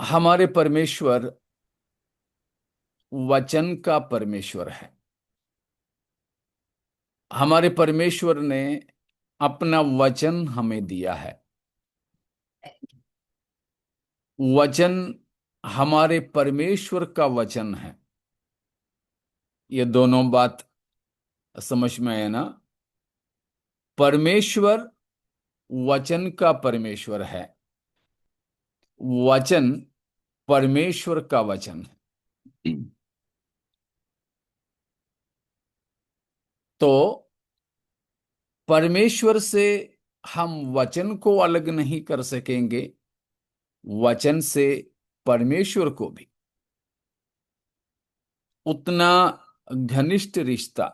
हमारे परमेश्वर वचन का परमेश्वर है। हमारे परमेश्वर ने अपना वचन हमें दिया है। वचन हमारे परमेश्वर का वचन है। ये दोनों बात समझ में है ना। परमेश्वर वचन का परमेश्वर है। वचन परमेश्वर का वचन है। तो परमेश्वर से हम वचन को अलग नहीं कर सकेंगे। वचन से परमेश्वर को भी उतना घनिष्ठ रिश्ता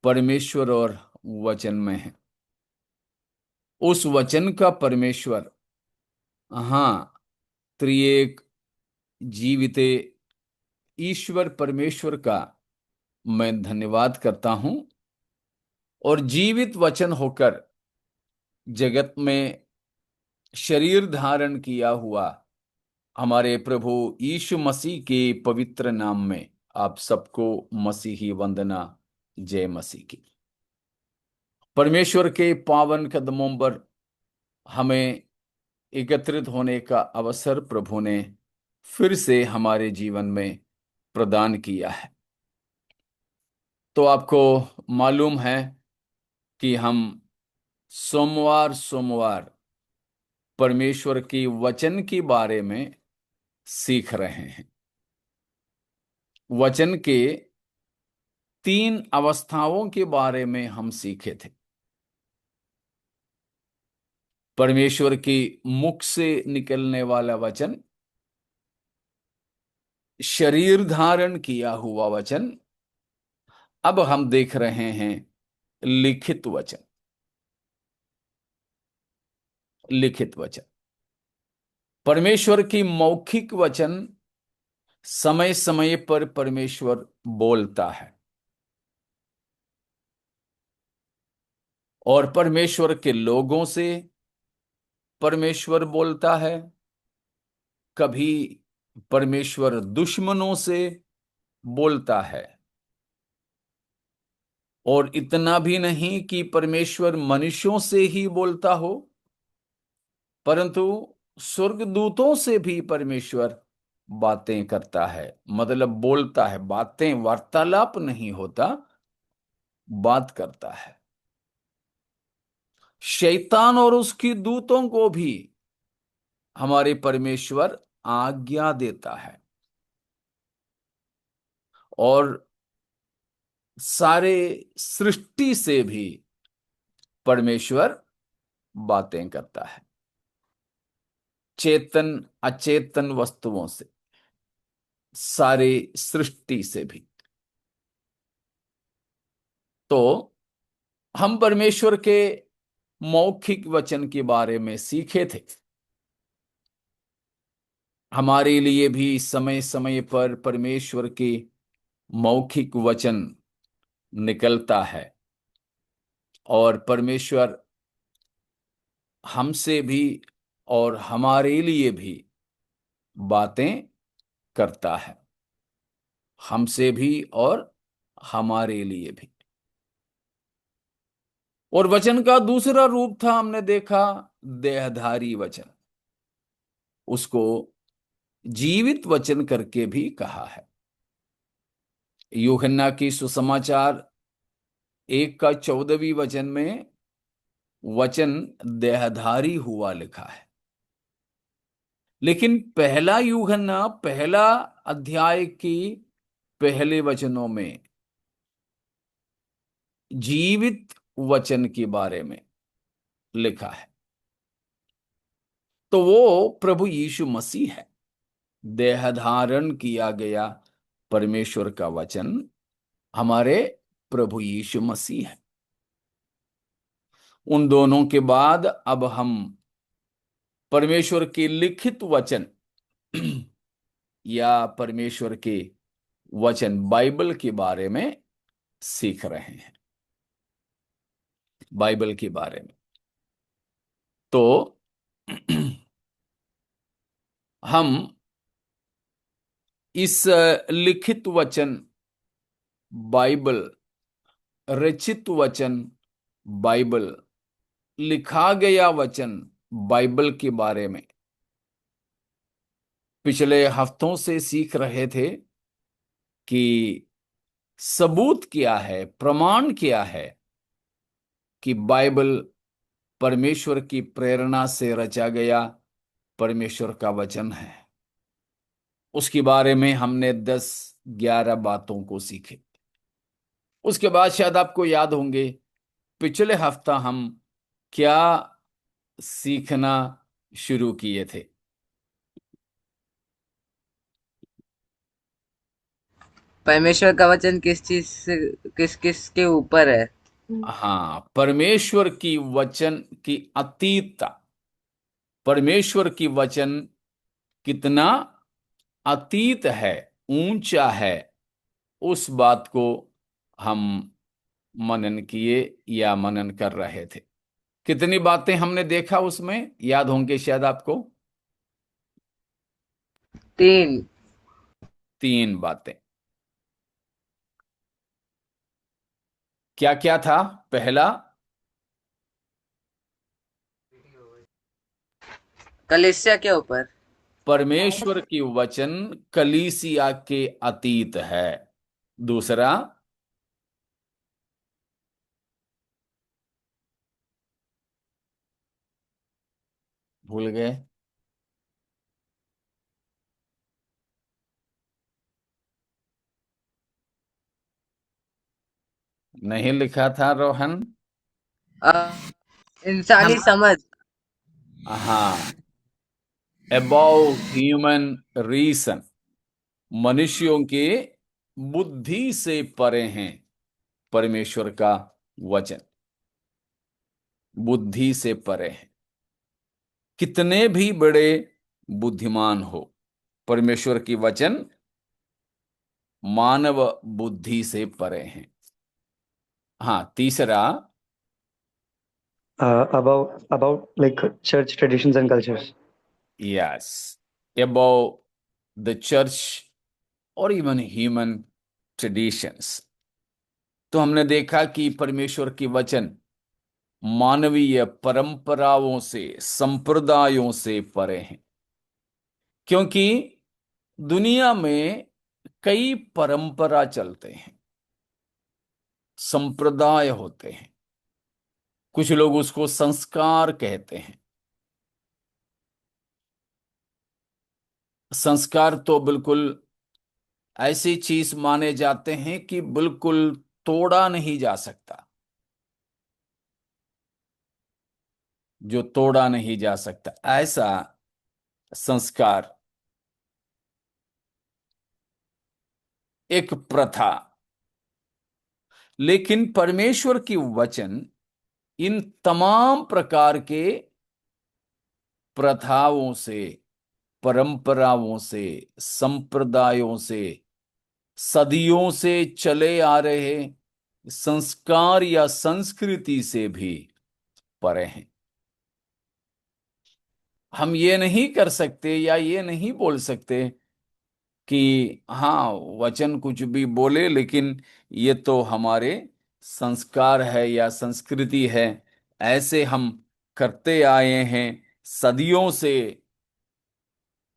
परमेश्वर और वचन में है। उस वचन का परमेश्वर, हाँ, त्रिएक जीवित ईश्वर परमेश्वर का मैं धन्यवाद करता हूं। और जीवित वचन होकर जगत में शरीर धारण किया हुआ हमारे प्रभु यीशु मसीह के पवित्र नाम में आप सबको मसीही वंदना। जय मसीह की। परमेश्वर के पावन कदमों पर हमें एकत्रित होने का अवसर प्रभु ने फिर से हमारे जीवन में प्रदान किया है। तो आपको मालूम है कि हम सोमवार सोमवार परमेश्वर की वचन के बारे में सीख रहे हैं। वचन के 3 अवस्थाओं के बारे में हम सीखे थे। परमेश्वर की मुख से निकलने वाला वचन, शरीर धारण किया हुआ वचन, अब हम देख रहे हैं लिखित वचन। लिखित वचन परमेश्वर की मौखिक वचन समय समय पर परमेश्वर बोलता है और परमेश्वर के लोगों से परमेश्वर बोलता है। कभी परमेश्वर दुश्मनों से बोलता है। और इतना भी नहीं कि परमेश्वर मनुष्यों से ही बोलता हो, परंतु स्वर्गदूतों से भी परमेश्वर बातें करता है। मतलब बोलता है, बातें वार्तालाप नहीं होता, बात करता है। शैतान और उसकी दूतों को भी हमारे परमेश्वर आज्ञा देता है। और सारे सृष्टि से भी परमेश्वर बातें करता है। चेतन अचेतन वस्तुओं से, सारे सृष्टि से भी। तो हम परमेश्वर के मौखिक वचन के बारे में सीखे थे। हमारे लिए भी समय समय पर परमेश्वर के मौखिक वचन निकलता है और परमेश्वर हमसे भी और हमारे लिए भी बातें करता है। हमसे भी और हमारे लिए भी। और वचन का दूसरा रूप था, हमने देखा, देहधारी वचन। उसको जीवित वचन करके भी कहा है। यूहन्ना की सुसमाचार 1 का 14वीं वचन में वचन देहधारी हुआ लिखा है। लेकिन पहला यूहन्ना पहला अध्याय की पहले वचनों में जीवित वचन के बारे में लिखा है। तो वो प्रभु यीशु मसीह है। देहधारण किया गया परमेश्वर का वचन हमारे प्रभु यीशु मसीह है। उन दोनों के बाद अब हम परमेश्वर के लिखित वचन या परमेश्वर के वचन बाइबल के बारे में सीख रहे हैं। बाइबल के बारे में। तो हम इस लिखित वचन बाइबल, रचित वचन बाइबल, लिखा गया वचन बाइबल के बारे में पिछले हफ्तों से सीख रहे थे कि सबूत क्या है, प्रमाण क्या है कि बाइबल परमेश्वर की प्रेरणा से रचा गया परमेश्वर का वचन है। उसके बारे में हमने 10-11 बातों को सीखे। उसके बाद शायद आपको याद होंगे पिछले हफ्ता हम क्या सीखना शुरू किए थे। परमेश्वर का वचन किस चीज से, किस किस के ऊपर है? हाँ, परमेश्वर की वचन की अतीतता, परमेश्वर की वचन कितना अतीत है, ऊंचा है, उस बात को हम मनन किए या मनन कर रहे थे। कितनी बातें हमने देखा उसमें, याद होंगे शायद आपको। 3। 3 बातें। क्या क्या था? पहला, कलीसिया के ऊपर। परमेश्वर की वचन कलीसिया के अतीत है। दूसरा, भूल गए? नहीं लिखा था रोहन? अ, इंसानी समझ। हाँ, अबाउ ह्यूमन रीसन, मनुष्यों के बुद्धि से परे हैं परमेश्वर का वचन, बुद्धि से परे हैं। कितने भी बड़े बुद्धिमान हो, परमेश्वर की वचन मानव बुद्धि से परे हैं। हाँ, तीसरा, about like church traditions and cultures. Yes, about the church और इवन ह्यूमन ट्रेडिशंस। तो हमने देखा कि परमेश्वर की वचन मानवीय परंपराओं से, संप्रदायों से परे हैं। क्योंकि दुनिया में कई परंपरा चलते हैं, संप्रदाय होते हैं। कुछ लोग उसको संस्कार कहते हैं। संस्कार तो बिल्कुल ऐसी चीज माने जाते हैं कि बिल्कुल तोड़ा नहीं जा सकता, जो तोड़ा नहीं जा सकता, ऐसा संस्कार एक प्रथा। लेकिन परमेश्वर की वचन इन तमाम प्रकार के प्रथाओं से, परंपराओं से, संप्रदायों से, सदियों से चले आ रहे संस्कार या संस्कृति से भी परे हैं। हम ये नहीं कर सकते या ये नहीं बोल सकते कि हाँ, वचन कुछ भी बोले लेकिन ये तो हमारे संस्कार है या संस्कृति है, ऐसे हम करते आए हैं सदियों से,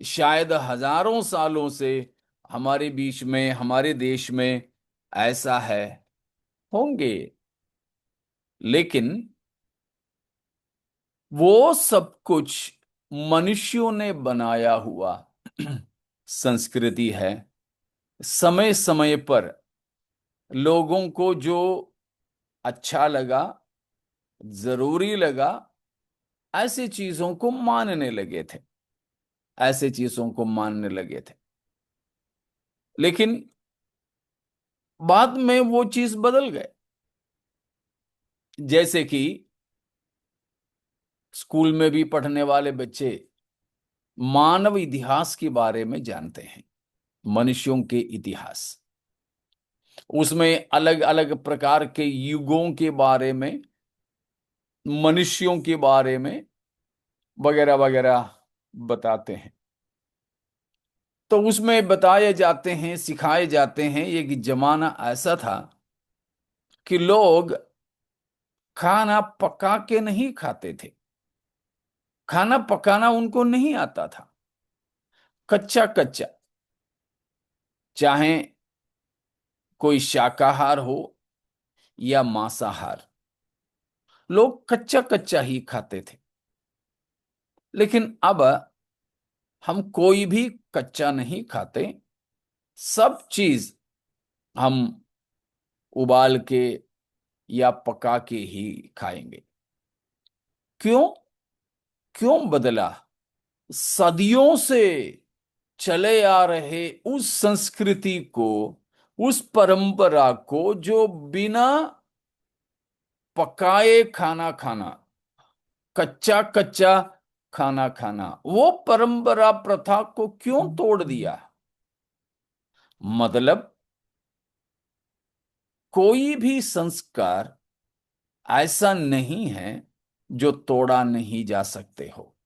शायद हजारों सालों से हमारे बीच में, हमारे देश में ऐसा है, होंगे। लेकिन वो सब कुछ मनुष्यों ने बनाया हुआ संस्कृति है। समय समय पर लोगों को जो अच्छा लगा, जरूरी लगा, ऐसी चीजों को मानने लगे थे, ऐसे चीजों को मानने लगे थे। लेकिन बाद में वो चीज बदल गए। जैसे कि स्कूल में भी पढ़ने वाले बच्चे मानव इतिहास के बारे में जानते हैं, मनुष्यों के इतिहास। उसमें अलग अलग प्रकार के युगों के बारे में, मनुष्यों के बारे में वगैरह वगैरह बताते हैं। तो उसमें बताए जाते हैं, सिखाए जाते हैं, एक जमाना ऐसा था कि लोग खाना पका के नहीं खाते थे। खाना पकाना उनको नहीं आता था, कच्चा कच्चा। चाहे कोई शाकाहार हो या मांसाहार, लोग कच्चा कच्चा ही खाते थे। लेकिन अब हम कोई भी कच्चा नहीं खाते, सब चीज हम उबाल के या पका के ही खाएंगे। क्यों? क्यों बदला? सदियों से चले आ रहे उस संस्कृति को, उस परंपरा को, जो बिना पकाए खाना खाना, कच्चा कच्चा खाना खाना, वो परंपरा प्रथा को क्यों तोड़ दिया? मतलब कोई भी संस्कार ऐसा नहीं है जो तोड़ा नहीं जा सकते हो।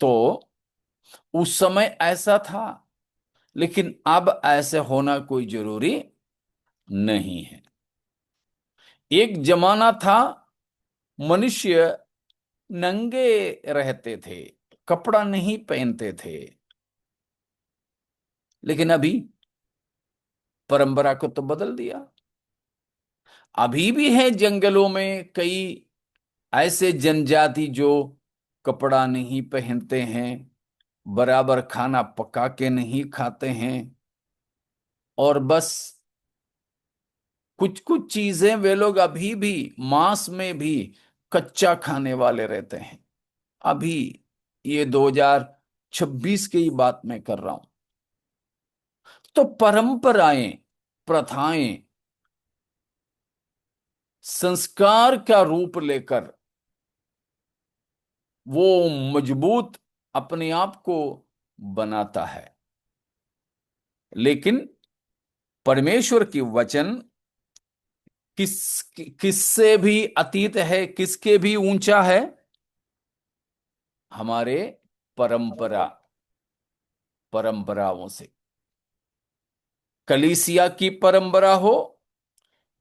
तो उस समय ऐसा था, लेकिन अब ऐसे होना कोई जरूरी नहीं है। एक जमाना था, मनुष्य नंगे रहते थे, कपड़ा नहीं पहनते थे। लेकिन अभी परंपरा को तो बदल दिया। अभी भी है जंगलों में कई ऐसे जनजाति जो कपड़ा नहीं पहनते हैं, बराबर खाना पका के नहीं खाते हैं, और बस कुछ कुछ चीजें वे लोग अभी भी मांस में भी कच्चा खाने वाले रहते हैं। अभी ये 2026 की ही बात मैं कर रहा हूं। तो परंपराएं, प्रथाएं संस्कार का रूप लेकर वो मजबूत अपने आप को बनाता है। लेकिन परमेश्वर की वचन किससे भी अतीत है, किसके भी ऊंचा है? हमारे परंपरा, परंपराओं से। कलीसिया की परंपरा हो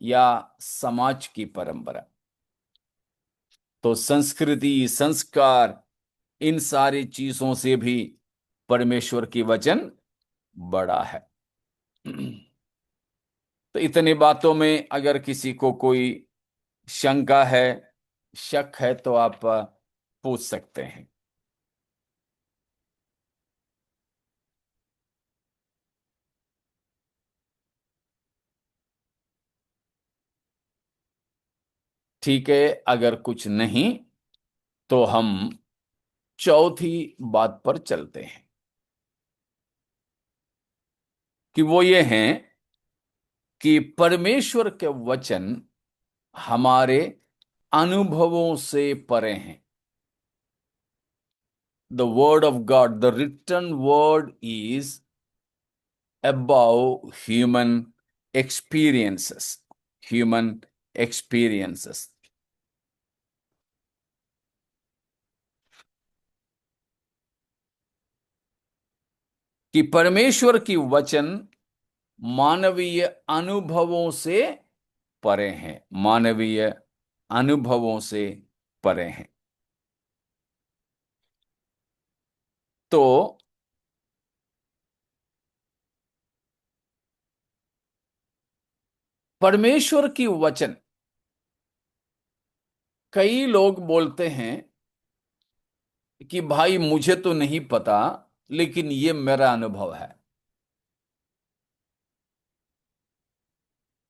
या समाज की परंपरा, तो संस्कृति, संस्कार, इन सारी चीजों से भी परमेश्वर की वचन बड़ा है। तो इतनी बातों में अगर किसी को कोई शंका है, शक है, तो आप पूछ सकते हैं। ठीक है, अगर कुछ नहीं तो हम चौथी बात पर चलते हैं, कि वो ये है कि परमेश्वर के वचन हमारे अनुभवों से परे हैं। The word of God, the written word is above human experiences, human experiences। कि परमेश्वर की वचन मानवीय अनुभवों से परे हैं, मानवीय अनुभवों से परे हैं। तो परमेश्वर की वचन, कई लोग बोलते हैं कि भाई मुझे तो नहीं पता, लेकिन ये मेरा अनुभव है।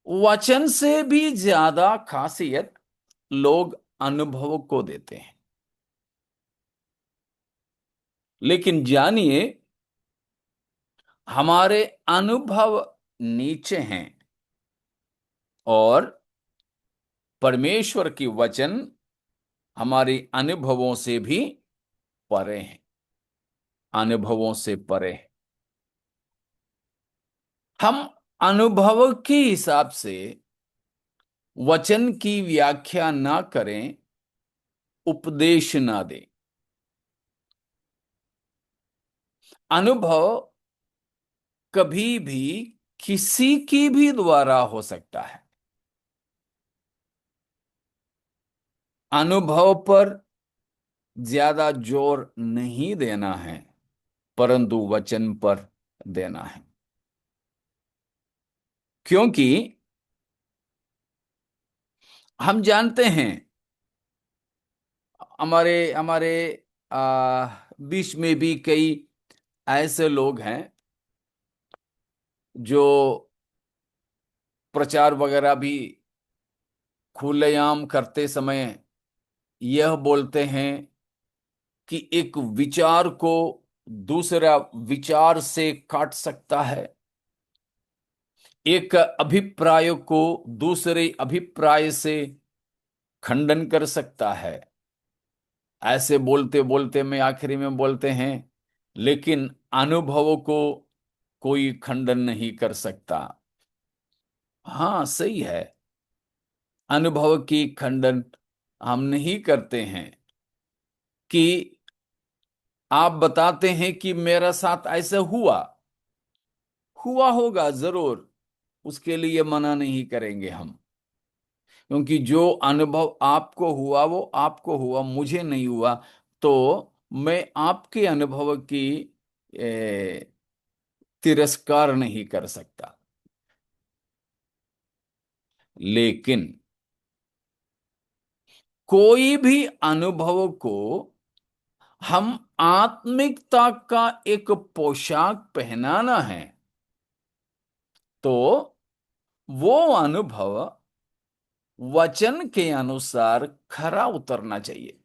वचन से भी ज्यादा खासियत लोग अनुभव को देते हैं। लेकिन जानिए, हमारे अनुभव नीचे हैं और परमेश्वर की वचन हमारी अनुभवों से भी परे हैं, अनुभवों से परे हैं। हम अनुभव के हिसाब से वचन की व्याख्या ना करें, उपदेश ना दें। अनुभव कभी भी किसी की भी द्वारा हो सकता है। अनुभव पर ज्यादा जोर नहीं देना है, परंतु वचन पर देना है। क्योंकि हम जानते हैं, हमारे हमारे बीच में भी कई ऐसे लोग हैं जो प्रचार वगैरह भी खुलेआम करते समय यह बोलते हैं कि एक विचार को दूसरा विचार से काट सकता है, एक अभिप्राय को दूसरे अभिप्राय से खंडन कर सकता है। ऐसे बोलते बोलते में आखिरी में बोलते हैं, लेकिन अनुभवों को कोई खंडन नहीं कर सकता। हाँ, सही है, अनुभव की खंडन हम नहीं करते हैं। कि आप बताते हैं कि मेरा साथ ऐसा हुआ, हुआ होगा जरूर, उसके लिए मना नहीं करेंगे हम। क्योंकि जो अनुभव आपको हुआ वो आपको हुआ, मुझे नहीं हुआ, तो मैं आपके अनुभव की तिरस्कार नहीं कर सकता। लेकिन कोई भी अनुभव को हम आत्मिकता का एक पोशाक पहनाना है, तो वो अनुभव वचन के अनुसार खरा उतरना चाहिए।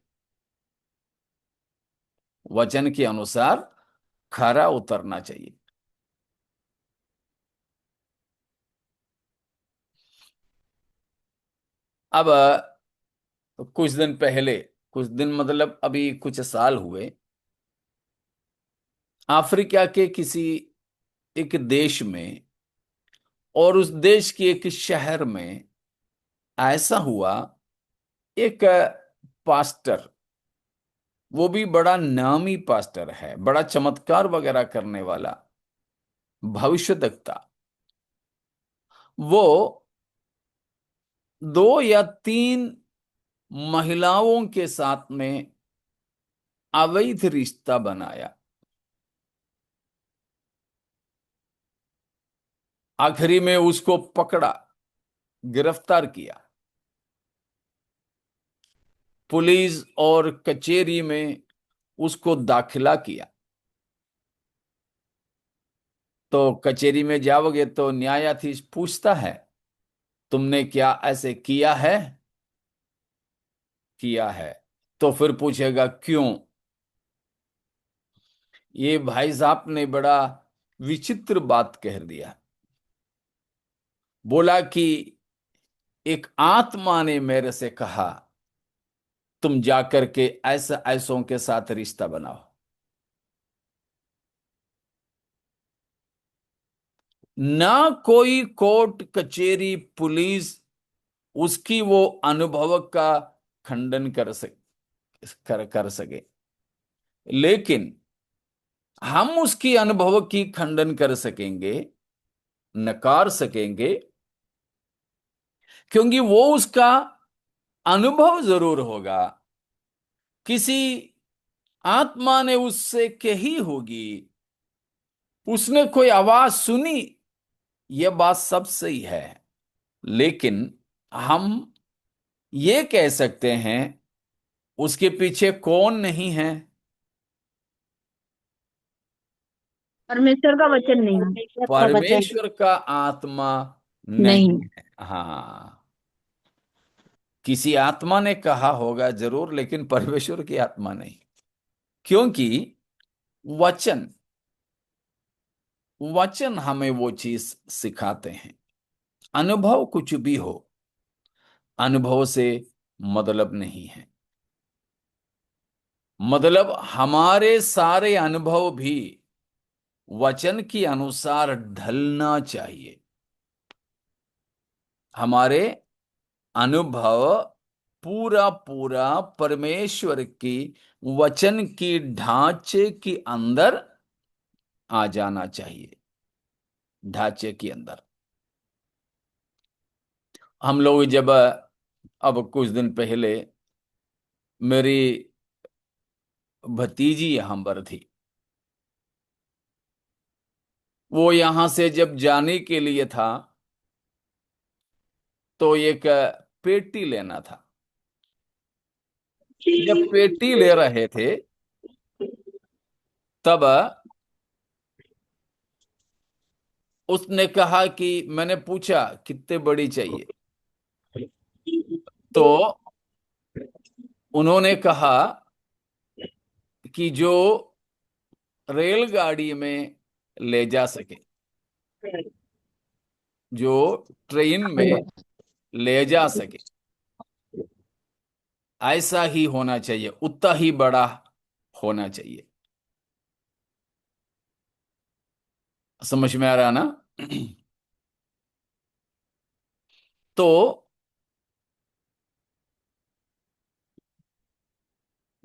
वचन के अनुसार खरा उतरना चाहिए। अब कुछ दिन पहले, कुछ दिन मतलब अभी कुछ साल हुए, अफ्रीका के किसी एक देश में और उस देश के एक शहर में ऐसा हुआ, एक पास्टर, वो भी बड़ा नामी पास्टर है, बड़ा चमत्कार वगैरह करने वाला, भविष्यद्वक्ता, वो 2 या 3 महिलाओं के साथ में अवैध रिश्ता बनाया। आखिरी में उसको पकड़ा, गिरफ्तार किया, पुलिस और कचहरी में उसको दाखिला किया। तो कचहरी में जाओगे तो न्यायाधीश पूछता है, तुमने क्या ऐसे किया है? किया है। तो फिर पूछेगा क्यों? ये भाई साहब ने बड़ा विचित्र बात कह दिया। बोला कि एक आत्मा ने मेरे से कहा, तुम जाकर के ऐसा ऐसों के साथ रिश्ता बनाओ। ना कोई कोर्ट कचहरी पुलिस उसकी वो अनुभव का खंडन कर सके। लेकिन हम उसकी अनुभव की खंडन कर सकेंगे, नकार सकेंगे, क्योंकि वो उसका अनुभव जरूर होगा, किसी आत्मा ने उससे कही होगी, उसने कोई आवाज सुनी, यह बात सब सही है। लेकिन हम ये कह सकते हैं उसके पीछे कौन नहीं है? परमेश्वर का वचन नहीं है। का वचन परमेश्वर का आत्मा नहीं नहीं। है। हाँ, किसी आत्मा ने कहा होगा जरूर, लेकिन परमेश्वर की आत्मा नहीं। क्योंकि वचन वचन हमें वो चीज सिखाते हैं। अनुभव कुछ भी हो, अनुभव से मतलब नहीं है। मतलब हमारे सारे अनुभव भी वचन के अनुसार ढलना चाहिए। हमारे अनुभव पूरा पूरा परमेश्वर की वचन की ढांचे के अंदर आ जाना चाहिए ढांचे के अंदर। हम लोग जब अब कुछ दिन पहले मेरी भतीजी यहां पर थी, वो यहां से जब जाने के लिए था तो एक पेटी लेना था। जब पेटी ले रहे थे तब उसने कहा कि, मैंने पूछा कितने बड़ी चाहिए, तो उन्होंने कहा कि जो रेलगाड़ी में ले जा सके, जो ट्रेन में ले जा सके, ऐसा ही होना चाहिए, उतना ही बड़ा होना चाहिए। समझ में आ रहा ना? तो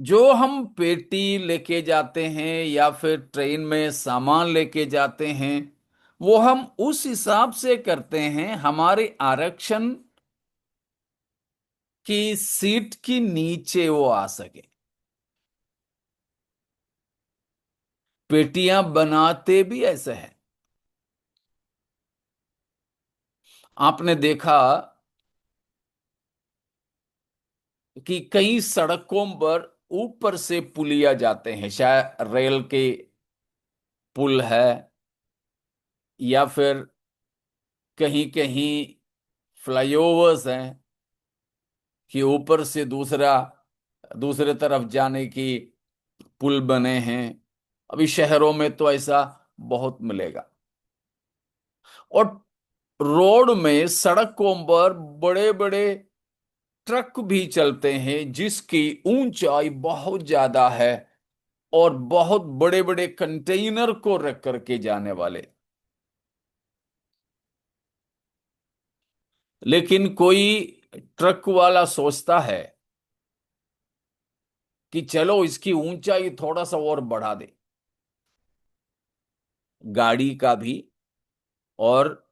जो हम पेटी लेके जाते हैं या फिर ट्रेन में सामान लेके जाते हैं, वो हम उस हिसाब से करते हैं हमारे आरक्षण की सीट की नीचे वो आ सके। पेटियां बनाते भी ऐसे हैं। आपने देखा कि कई सड़कों पर ऊपर से पुलिया जाते हैं, शायद रेल के पुल है, या फिर कहीं कहीं फ्लाईओवर्स हैं कि ऊपर से दूसरे तरफ जाने की पुल बने हैं। अभी शहरों में तो ऐसा बहुत मिलेगा। और रोड में, सड़कों पर बड़े बड़े ट्रक भी चलते हैं जिसकी ऊंचाई बहुत ज्यादा है, और बहुत बड़े बड़े कंटेनर को रख करके जाने वाले। लेकिन कोई ट्रक वाला सोचता है कि चलो इसकी ऊंचाई थोड़ा सा और बढ़ा दे, गाड़ी का भी और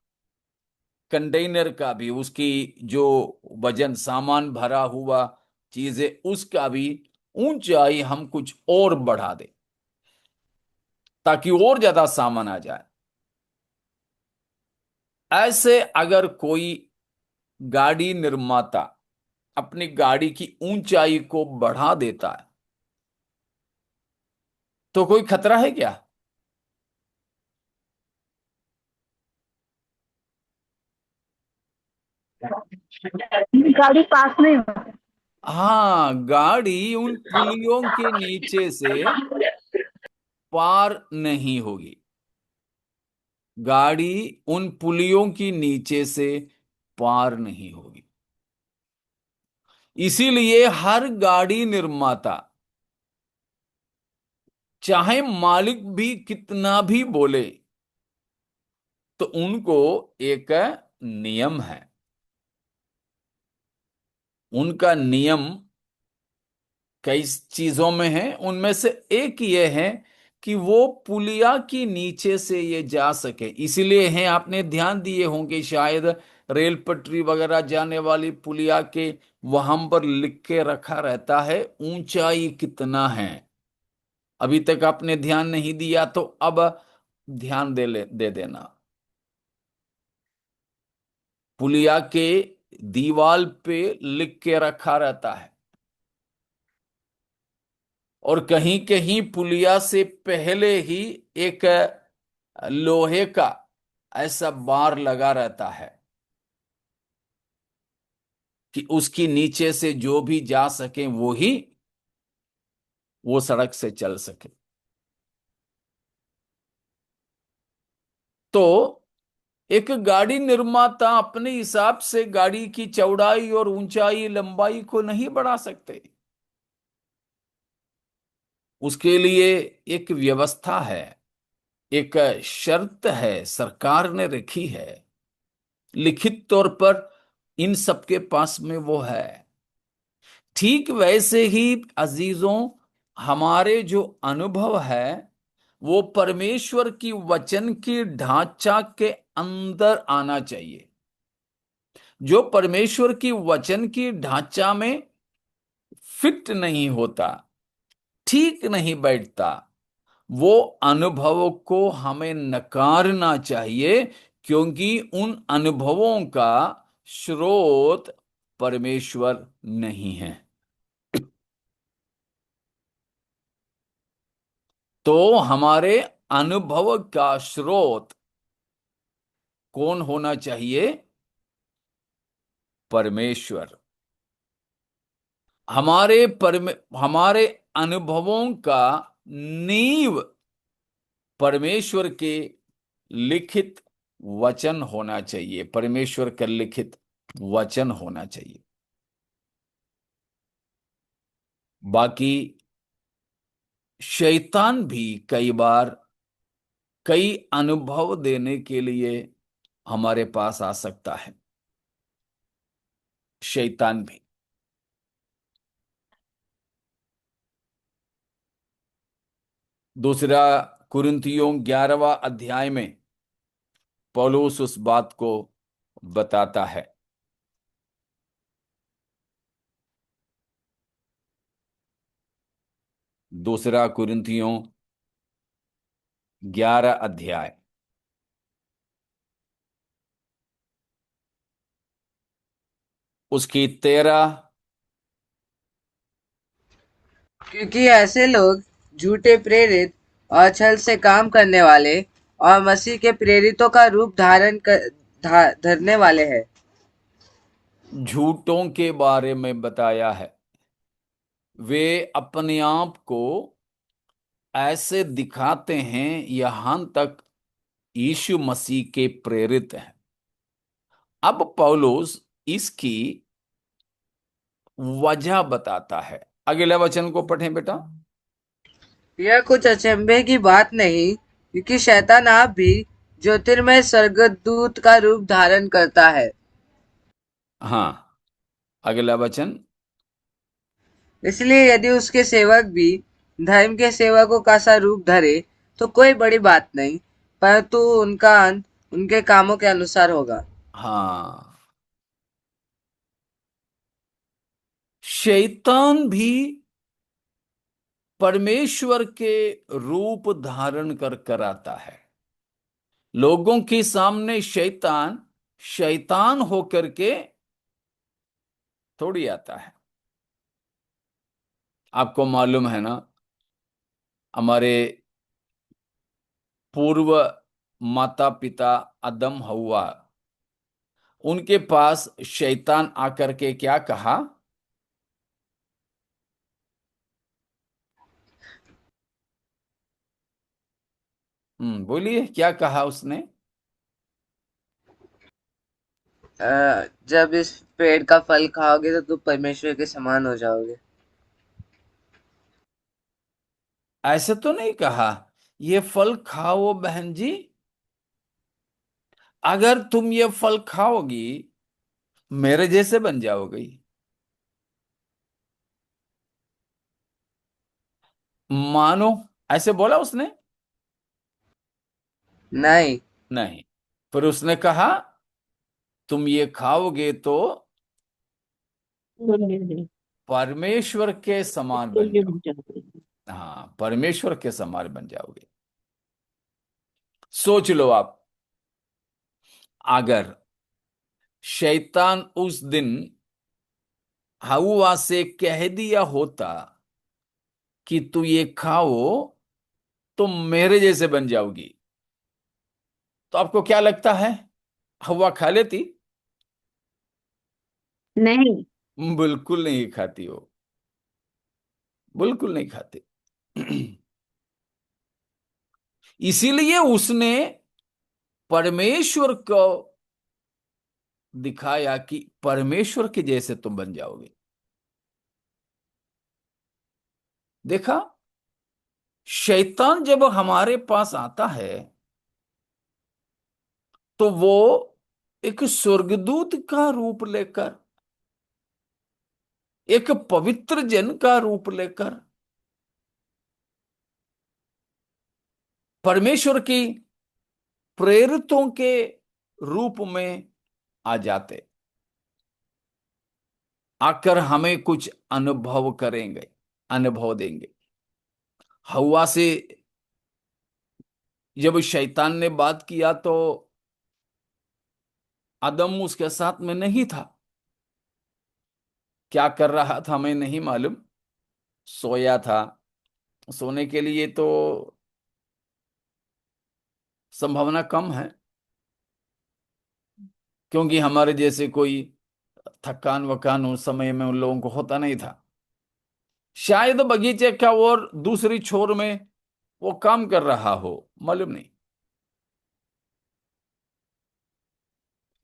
कंटेनर का भी, उसकी जो वजन सामान भरा हुआ चीजें उसका भी ऊंचाई हम कुछ और बढ़ा दे ताकि और ज्यादा सामान आ जाए। ऐसे अगर कोई गाड़ी निर्माता अपनी गाड़ी की ऊंचाई को बढ़ा देता है तो कोई खतरा है क्या? गाड़ी पास नहीं हो। हाँ, गाड़ी उन पुलियों के नीचे से पार नहीं होगी। गाड़ी उन पुलियों की नीचे से पार नहीं होगी। इसीलिए हर गाड़ी निर्माता, चाहे मालिक भी कितना भी बोले, तो उनको एक नियम है। उनका नियम कई चीजों में है, उनमें से एक ये है कि वो पुलिया की नीचे से ये जा सके। इसीलिए है, आपने ध्यान दिए होंगे शायद, रेल पटरी वगैरह जाने वाली पुलिया के वहां पर लिख के रखा रहता है ऊंचाई कितना है। अभी तक आपने ध्यान नहीं दिया तो अब ध्यान दे देना। पुलिया के दीवाल पे लिख के रखा रहता है, और कहीं कहीं पुलिया से पहले ही एक लोहे का ऐसा बार लगा रहता है कि उसकी नीचे से जो भी जा सके वो ही वो सड़क से चल सके। तो एक गाड़ी निर्माता अपने हिसाब से गाड़ी की चौड़ाई और ऊंचाई लंबाई को नहीं बढ़ा सकते। उसके लिए एक व्यवस्था है, एक शर्त है, सरकार ने रखी है, लिखित तौर पर इन सबके पास में वो है। ठीक वैसे ही अजीजों, हमारे जो अनुभव है वो परमेश्वर की वचन की ढांचा के अंदर आना चाहिए। जो परमेश्वर की वचन की ढांचा में फिट नहीं होता, ठीक नहीं बैठता, वो अनुभव को हमें नकारना चाहिए, क्योंकि उन अनुभवों का स्रोत परमेश्वर नहीं है। तो हमारे अनुभव का स्रोत कौन होना चाहिए? परमेश्वर। हमारे अनुभवों का नींव परमेश्वर के लिखित वचन होना चाहिए, परमेश्वर का लिखित वचन होना चाहिए। बाकी शैतान भी कई बार कई अनुभव देने के लिए हमारे पास आ सकता है। शैतान भी। दूसरा कुरिन्थियों 11वां अध्याय में पौलुस उस बात को बताता है। दूसरा कुरिन्थियों 11 अध्याय उसकी 13। क्योंकि ऐसे लोग झूठे प्रेरित और छल से काम करने वाले और मसीह के प्रेरितों का रूप धरने वाले हैं। झूठों के बारे में बताया है। वे अपने आप को ऐसे दिखाते हैं यहां तक यीशु मसीह के प्रेरित हैं। अब पौलुस इसकी वजह बताता है। अगले वचन को पढ़ें बेटा। यह कुछ अचंभे की बात नहीं, क्योंकि शैतान आप भी ज्योतिर्मय स्वर्गदूत का रूप धारण करता है। हाँ, अगला वचन। इसलिए यदि उसके सेवक भी धर्म के सेवकों का सा रूप धरे तो कोई बड़ी बात नहीं, परंतु उनका अंत उनके कामों के अनुसार होगा। हाँ, शैतान भी परमेश्वर के रूप धारण कर आता है। लोगों के सामने शैतान शैतान होकर के थोड़ी आता है। आपको मालूम है ना, हमारे पूर्व माता पिता अदम हव्वा, उनके पास शैतान आकर के क्या कहा? बोलिए, क्या कहा उसने? जब इस पेड़ का फल खाओगे तो तुम परमेश्वर के समान हो जाओगे। ऐसे तो नहीं कहा ये फल खाओ बहन जी, अगर तुम ये फल खाओगी मेरे जैसे बन जाओगी। मानो, ऐसे बोला उसने? नहीं। नहीं। फिर उसने कहा तुम ये खाओगे तो परमेश्वर के समान बन जाओ। हाँ, परमेश्वर के समान बन जाओगे। सोच लो आप, अगर शैतान उस दिन हवा से कह दिया होता कि तू ये खाओ तो मेरे जैसे बन जाओगी, तो आपको क्या लगता है? हवा खा लेती? नहीं। बिल्कुल नहीं खाती हो, बिल्कुल नहीं खाती। इसीलिए उसने परमेश्वर को दिखाया कि परमेश्वर के जैसे तुम बन जाओगे। देखा, शैतान जब हमारे पास आता है तो वो एक स्वर्गदूत का रूप लेकर, एक पवित्र जन का रूप लेकर परमेश्वर की प्रेरितों के रूप में आ जाते, आकर हमें कुछ अनुभव करेंगे, अनुभव देंगे। हवा से जब शैतान ने बात किया तो आदम उसके साथ में नहीं था। क्या कर रहा था हमें नहीं मालूम, सोया था। सोने के लिए तो संभावना कम है, क्योंकि हमारे जैसे कोई थकान वकान उस समय में उन लोगों को होता नहीं था। शायद बगीचे का और दूसरी छोर में वो काम कर रहा हो, मालूम नहीं।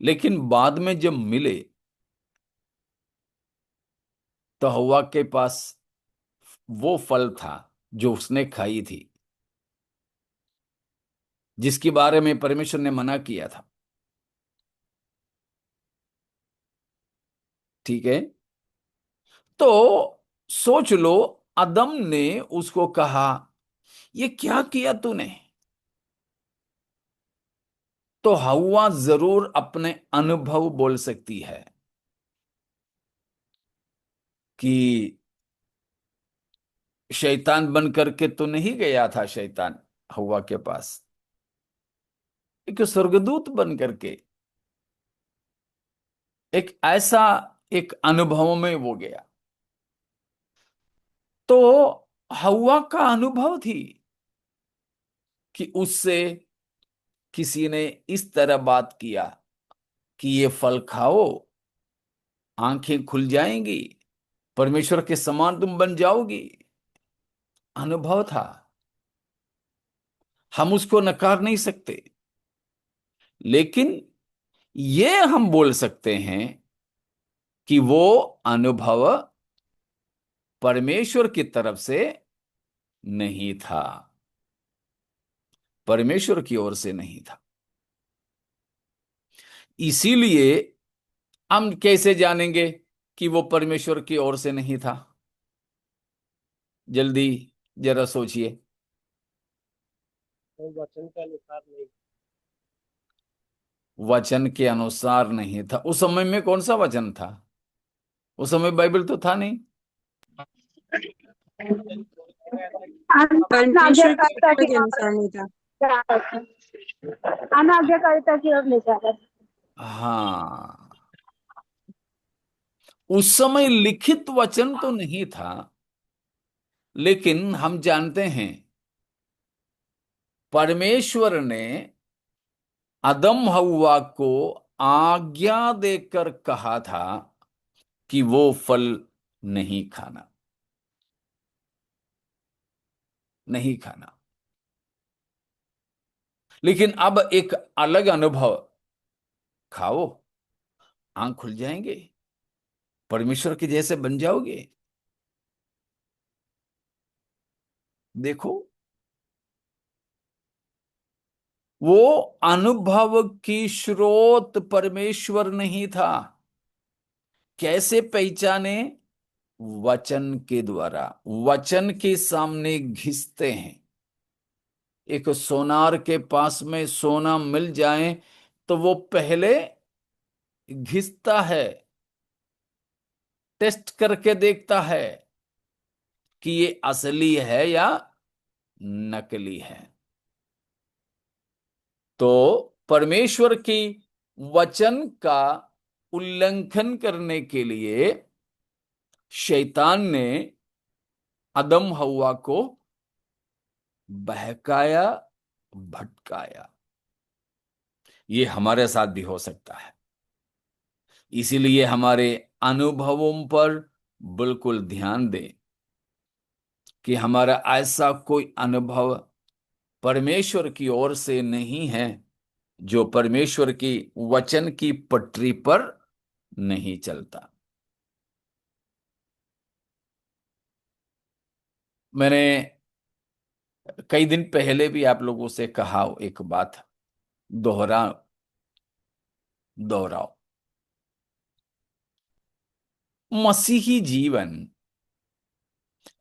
लेकिन बाद में जब मिले तो हवा के पास वो फल था जो उसने खाई थी, जिसके बारे में परमेश्वर ने मना किया था। ठीक है, तो सोच लो, अदम ने उसको कहा, ये क्या किया तूने? तो हवा जरूर अपने अनुभव बोल सकती है कि शैतान बन करके तो नहीं गया था शैतान हवा के पास, एक स्वर्गदूत बन करके, एक ऐसा एक अनुभव में वो गया। तो हवा का अनुभव थी कि उससे किसी ने इस तरह बात किया कि ये फल खाओ, आंखें खुल जाएंगी, परमेश्वर के समान तुम बन जाओगी। अनुभव था, हम उसको नकार नहीं सकते। लेकिन ये हम बोल सकते हैं कि वो अनुभव परमेश्वर की तरफ से नहीं था, परमेश्वर की ओर से नहीं था। इसीलिए हम कैसे जानेंगे कि वो परमेश्वर की ओर से नहीं था? जल्दी जरा सोचिए। वो वचन के अनुसार नहीं। वचन के अनुसार नहीं था। उस समय में कौन सा वचन था? उस समय बाइबल तो था नहीं। अनाज्ञाकारिता परमेश्वर की के अनुसार नहीं था। अनाज्ञाकारिता की ओर ले जा रहा है। हाँ, उस समय लिखित वचन तो नहीं था, लेकिन हम जानते हैं परमेश्वर ने अदम हव्वा को आज्ञा देकर कहा था कि वो फल नहीं खाना, नहीं खाना। लेकिन अब एक अलग अनुभव, खाओ, आंख खुल जाएंगे, परमेश्वर के जैसे बन जाओगे। देखो, वो अनुभव की स्रोत परमेश्वर नहीं था। कैसे पहचाने? वचन के द्वारा। वचन के सामने घिसते हैं। एक सोनार के पास में सोना मिल जाए तो वो पहले घिसता है, टेस्ट करके देखता है कि ये असली है या नकली है। तो परमेश्वर की वचन का उल्लंघन करने के लिए शैतान ने अदम हव्वा को बहकाया, भटकाया। ये हमारे साथ भी हो सकता है। इसीलिए हमारे अनुभवों पर बिल्कुल ध्यान दें कि हमारा ऐसा कोई अनुभव परमेश्वर की ओर से नहीं है जो परमेश्वर की वचन की पटरी पर नहीं चलता। मैंने कई दिन पहले भी आप लोगों से कहा एक बात, दोहरा दोहराओ। मसीही जीवन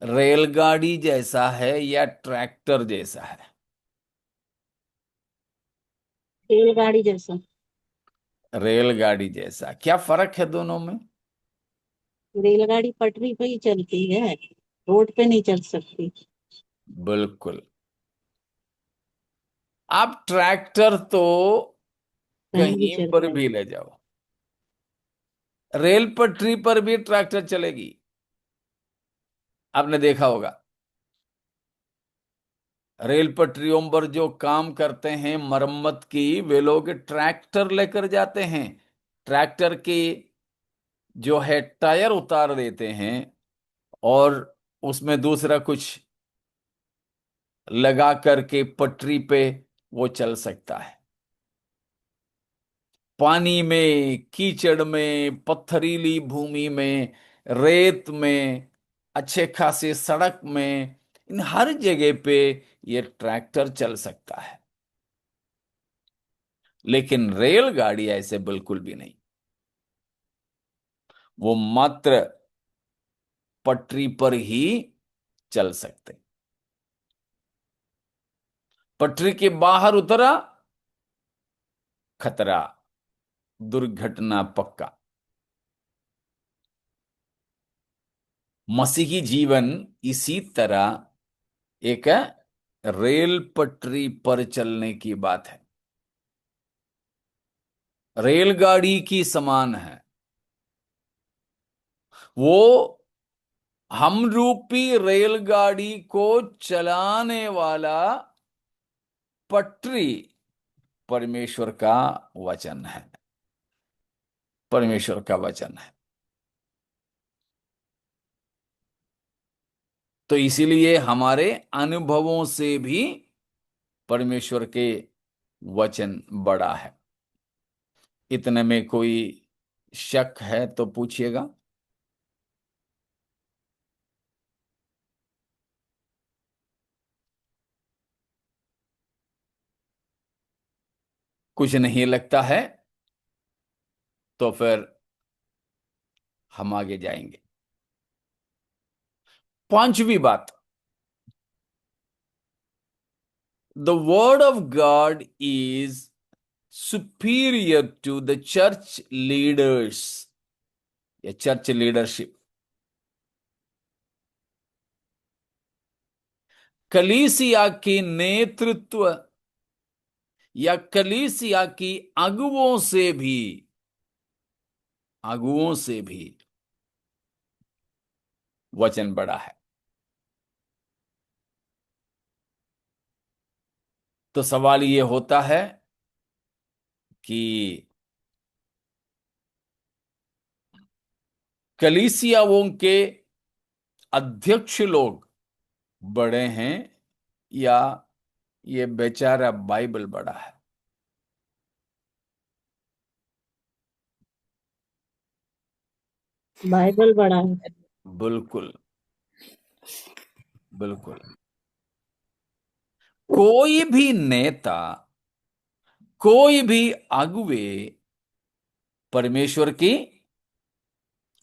रेलगाड़ी जैसा है या ट्रैक्टर जैसा है? रेलगाड़ी जैसा। रेलगाड़ी जैसा। क्या फर्क है दोनों में? रेलगाड़ी पटरी पे ही चलती है, रोड पे नहीं चल सकती। बिल्कुल। आप ट्रैक्टर तो कहीं भी कहीं चल पर भी जाएगी। ले जाओ, रेल पटरी पर भी ट्रैक्टर चलेगी। आपने देखा होगा, रेल पटरियों पर जो काम करते हैं मरम्मत की, वे लोग ट्रैक्टर लेकर जाते हैं। ट्रैक्टर के जो है टायर उतार देते हैं और उसमें दूसरा कुछ लगा करके पटरी पे वो चल सकता है। पानी में, कीचड़ में, पत्थरीली भूमि में, रेत में, अच्छे खासे सड़क में, इन हर जगह पे ये ट्रैक्टर चल सकता है। लेकिन रेलगाड़ी ऐसे बिल्कुल भी नहीं। वो मात्र पटरी पर ही चल सकते। पटरी के बाहर उतरा, खतरा, दुर्घटना पक्का। मसीही जीवन इसी तरह एक रेल पटरी पर चलने की बात है, रेलगाड़ी की समान है। वो हम रूपी रेलगाड़ी को चलाने वाला पटरी परमेश्वर का वचन है। परमेश्वर का वचन है। तो इसीलिए हमारे अनुभवों से भी परमेश्वर के वचन बड़ा है। इतने में कोई शक है तो पूछिएगा। कुछ नहीं लगता है तो फिर हम आगे जाएंगे। पांचवी बात, the word of God is superior to the church leaders या चर्च लीडरशिप। कलीसिया के नेतृत्व या कलीसिया की अगुओं से भी वचन बड़ा है। तो सवाल ये होता है कि कलीसियाओं के अध्यक्ष लोग बड़े हैं या ये बेचारा बाइबल बड़ा है? बाइबल बड़ा है। बिल्कुल, बिल्कुल। कोई भी नेता, कोई भी अगुवे परमेश्वर की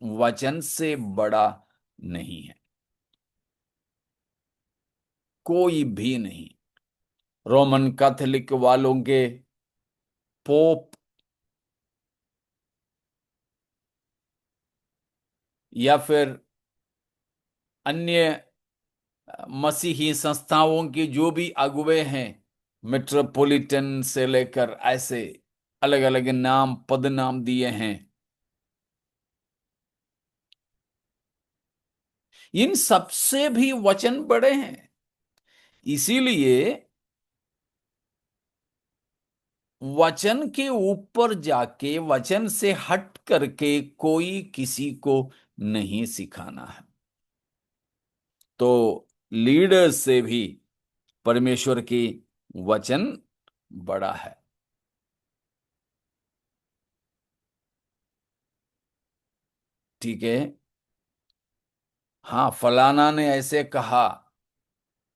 वचन से बड़ा नहीं है। कोई भी नहीं। रोमन कैथोलिक वालों के पोप या फिर अन्य मसीही संस्थाओं के जो भी अगुवे हैं, मेट्रोपॉलिटन से लेकर ऐसे अलग अलग नाम पद नाम दिए हैं, इन सबसे भी वचन बड़े हैं। इसीलिए वचन के ऊपर जाके, वचन से हट करके कोई किसी को नहीं सिखाना है। तो लीडर से भी परमेश्वर की वचन बड़ा है। ठीक है। हाँ, फलाना ने ऐसे कहा,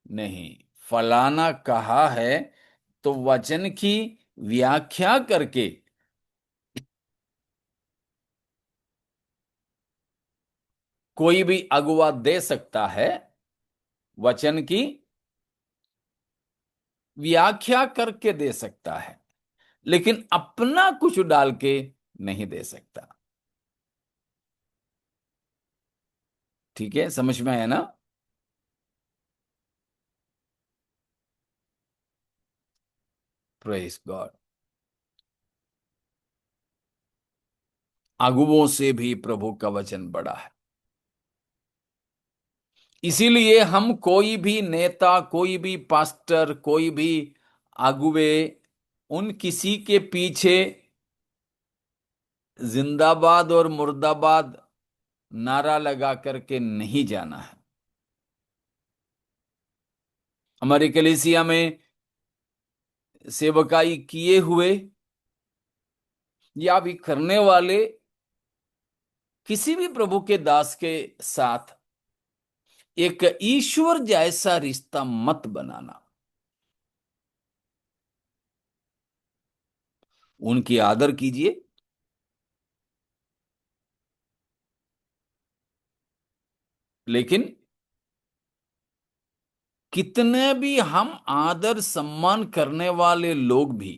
नहीं, फलाना कहा है तो वचन की व्याख्या करके कोई भी अगुवा दे सकता है। वचन की व्याख्या करके दे सकता है। लेकिन अपना कुछ डाल के नहीं दे सकता। ठीक है, समझ में आया ना? Praise God. अगुवों से भी प्रभु का वचन बड़ा है। इसीलिए हम कोई भी नेता, कोई भी पास्टर, कोई भी अगुवे, उन किसी के पीछे जिंदाबाद और मुर्दाबाद नारा लगा करके नहीं जाना है। हमारी कलीसिया में सेवकाई किए हुए या भी करने वाले किसी भी प्रभु के दास के साथ एक ईश्वर जैसा रिश्ता मत बनाना। उनकी आदर कीजिए, लेकिन कितने भी हम आदर सम्मान करने वाले लोग भी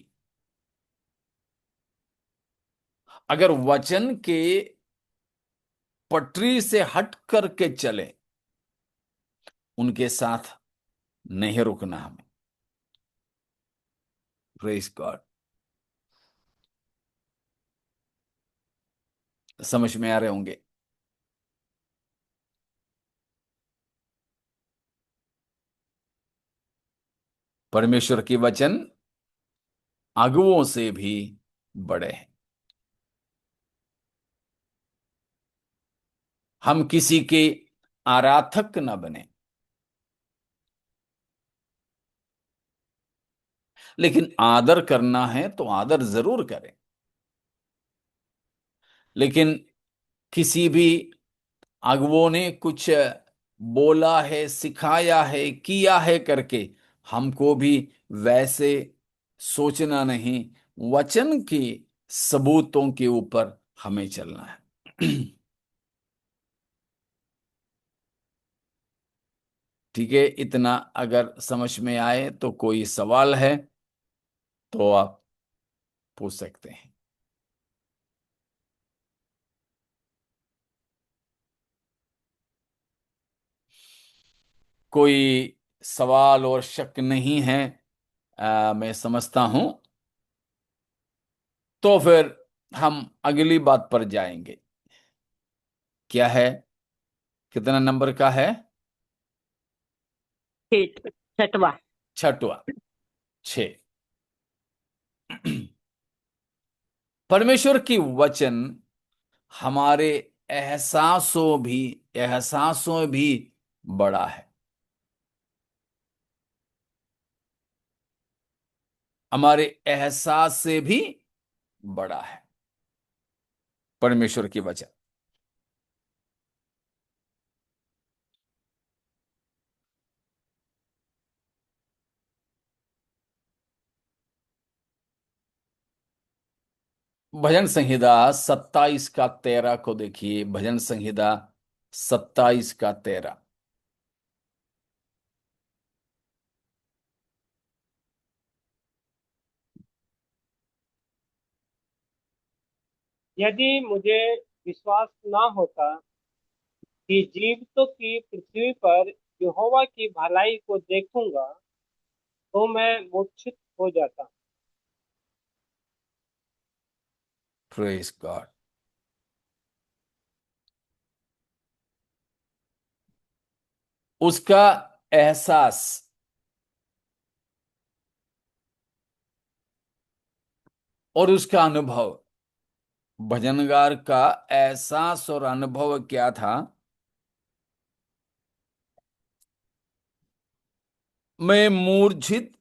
अगर वचन के पटरी से हट करके चले, उनके साथ नहीं रुकना हमें। Praise God. समझ में आ रहे होंगे। परमेश्वर की वचन अगुओं से भी बड़े हैं। हम किसी के आराधक न बने, लेकिन आदर करना है तो आदर जरूर करें। लेकिन किसी भी अगुओं ने कुछ बोला है, सिखाया है, किया है करके हमको भी वैसे सोचना नहीं। वचन के सबूतों के ऊपर हमें चलना है। ठीक है, इतना अगर समझ में आए तो कोई सवाल है तो आप पूछ सकते हैं। कोई सवाल और शक नहीं है, मैं समझता हूं। तो फिर हम अगली बात पर जाएंगे। क्या है? कितना नंबर का है? छठवा। छठवा। 6। परमेश्वर की वचन हमारे एहसासों भी बड़ा है। हमारे एहसास से भी बड़ा है परमेश्वर की वचन। भजन संहिता 27 का 13 को देखिए। भजन संहिता 27 का 13। यदि मुझे विश्वास न होता कि जीवितों की पृथ्वी पर यहोवा की भलाई को देखूंगा, तो मैं मूर्छित हो जाता। Praise God. उसका एहसास और उसका अनुभव, भजनगार का एहसास और अनुभव क्या था? मैं मूर्छित।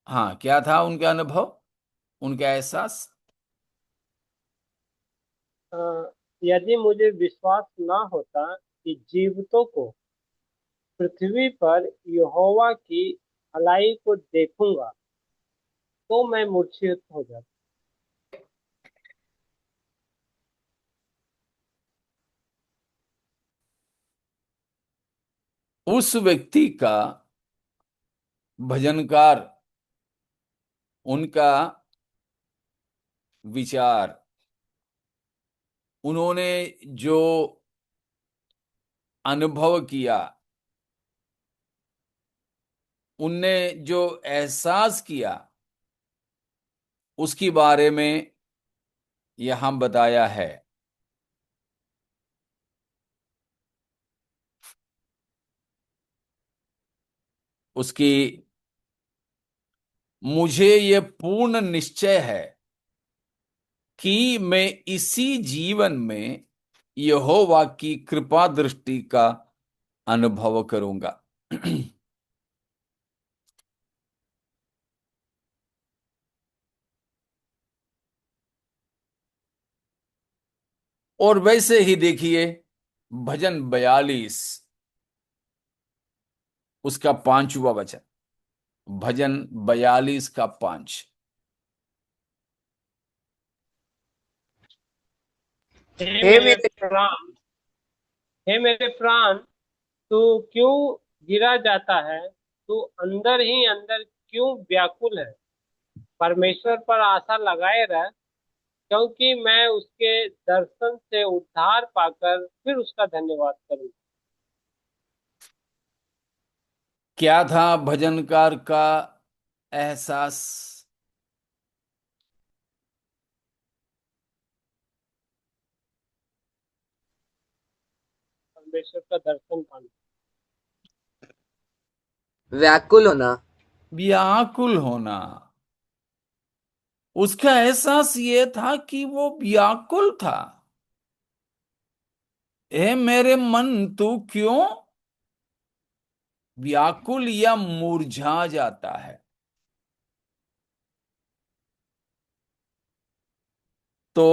हाँ, क्या था उनका अनुभव, उनका एहसास? अ, यदि मुझे विश्वास न होता कि जीवितों को पृथ्वी पर यहोवा की भलाई को देखूंगा, तो मैं मूर्छित हो जाता। उस व्यक्ति का, भजनकार, उनका विचार, उन्होंने जो अनुभव किया, उनने जो एहसास किया, उसके बारे में यहां बताया है। उसकी मुझे ये पूर्ण निश्चय है कि मैं इसी जीवन में यहोवा की कृपा दृष्टि का अनुभव करूंगा। और वैसे ही देखिए भजन 42 उसका 5वां वचन, भजन 42 का 5। हे हे मेरे मेरे प्राण हे मेरे प्राण, तू क्यों गिरा जाता है? तू अंदर ही अंदर क्यों व्याकुल है? परमेश्वर पर आशा लगाए रह, क्योंकि मैं उसके दर्शन से उद्धार पाकर फिर उसका धन्यवाद करूंगा। क्या था भजनकार का एहसास? परमेश्वर का दर्शन पाना। व्याकुल होना। व्याकुल होना। उसका एहसास ये था कि वो व्याकुल था। हे मेरे मन, तू क्यों व्याकुल या मुरझा जाता है? तो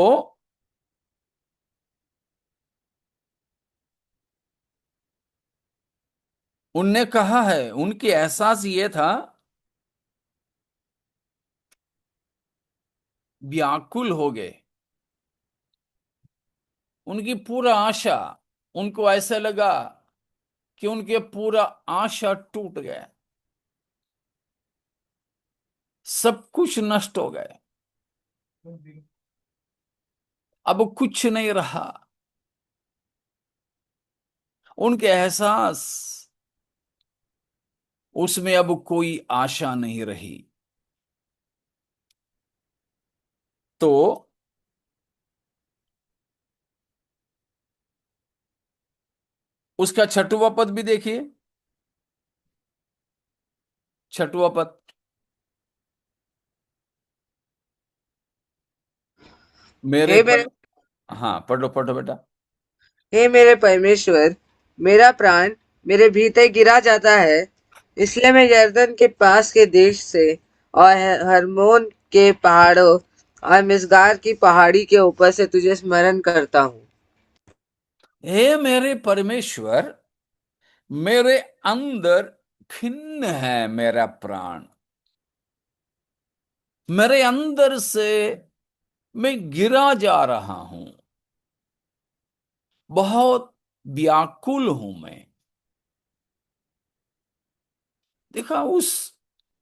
उनने कहा है, उनके एहसास ये था, व्याकुल हो गए। उनकी पूरा आशा, उनको ऐसा लगा कि उनके पूरा आशा टूट गया, सब कुछ नष्ट हो गया, अब कुछ नहीं रहा। उनके एहसास, उसमें अब कोई आशा नहीं रही। तो उसका छठवां पद भी देखिए, छठवां पद, मेरे हे पर। मेरे हाँ, पढ़ो पढ़ो बेटा। हे मेरे परमेश्वर, मेरा प्राण मेरे भीतर गिरा जाता है। इसलिए मैं यरदन के पास के देश से और हरमोन के पहाड़ों और मिसगार की पहाड़ी के ऊपर से तुझे स्मरण करता हूँ। हे मेरे परमेश्वर, मेरे अंदर खिन्न है मेरा प्राण, मेरे अंदर से मैं गिरा जा रहा हूं, बहुत व्याकुल हूं मैं। देखा, उस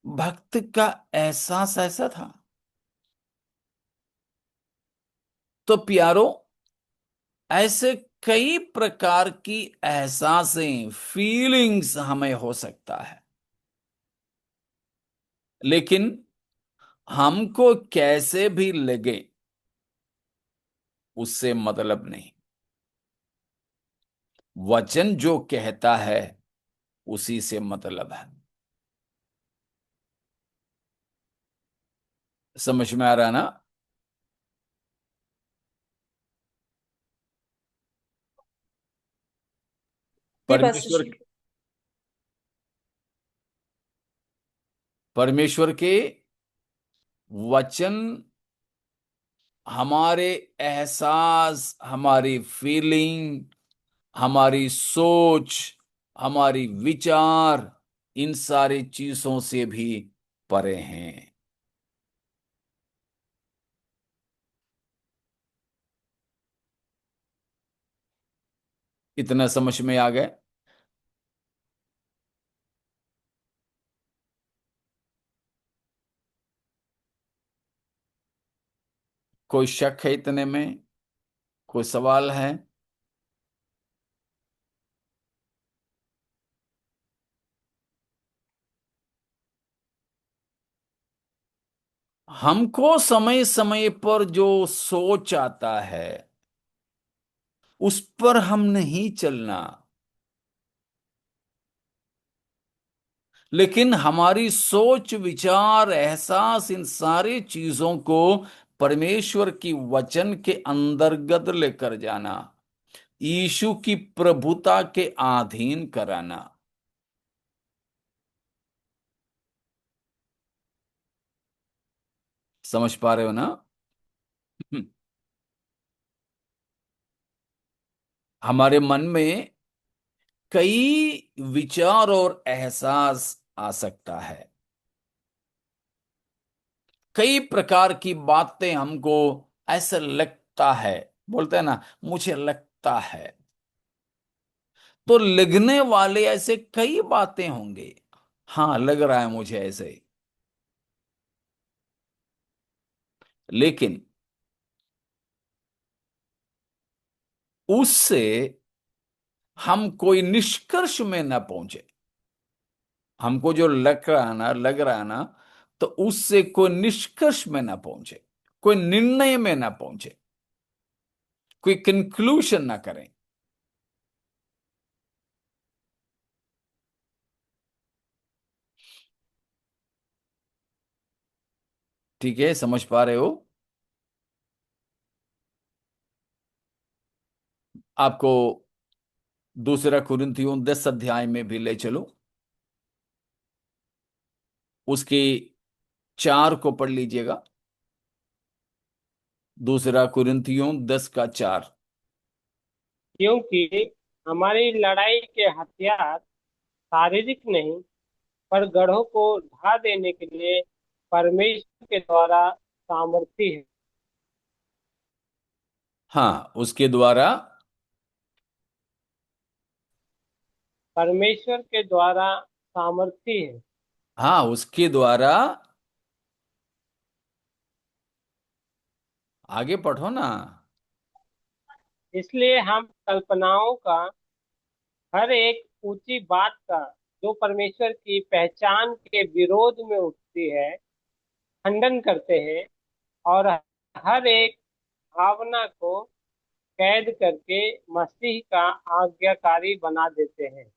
भक्त का एहसास ऐसा था। तो प्यारो, ऐसे कई प्रकार की एहसासें, फीलिंग्स हमें हो सकता है, लेकिन हमको कैसे भी लगे उससे मतलब नहीं। वचन जो कहता है उसी से मतलब है। समझ में आ रहा ना? जी पास्टर परमेश्वर, जी। परमेश्वर के वचन हमारे एहसास, हमारी फीलिंग, हमारी सोच, हमारी विचार, इन सारी चीजों से भी परे हैं। इतना समझ में आ गए? कोई शक है इतने में? कोई सवाल है? हमको समय समय पर जो सोच आता है उस पर हम नहीं चलना, लेकिन हमारी सोच, विचार, एहसास, इन सारी चीजों को परमेश्वर की वचन के अंतर्गत लेकर जाना, यीशु की प्रभुता के अधीन कराना। समझ पा रहे हो ना? हमारे मन में कई विचार और एहसास आ सकता है, कई प्रकार की बातें हमको ऐसा लगता है, बोलते हैं ना, मुझे लगता है। तो लिखने वाले ऐसे कई बातें होंगे, हाँ लग रहा है मुझे ऐसे, लेकिन उससे हम कोई निष्कर्ष में न पहुंचे। हमको जो लग रहा है ना, तो उससे कोई निष्कर्ष में ना पहुंचे, कोई निर्णय में ना पहुंचे, कोई कंक्लूजन ना करें। ठीक है, समझ पा रहे हो? आपको दूसरा कुरिन्थियों 10 अध्याय में भी ले चलो, उसके 4 को पढ़ लीजिएगा। दूसरा कुरिन्थियों 10 का 4। क्योंकि हमारी लड़ाई के हथियार शारीरिक नहीं, पर गढ़ों को ढा देने के लिए परमेश्वर के द्वारा सामर्थी है। हाँ, उसके द्वारा। परमेश्वर के द्वारा सामर्थी है। हाँ, उसके द्वारा। आगे पढ़ो ना। इसलिए हम कल्पनाओं का हर एक ऊंची बात का जो परमेश्वर की पहचान के विरोध में उठती है खंडन करते हैं, और हर एक भावना को कैद करके मसीह का आज्ञाकारी बना देते हैं।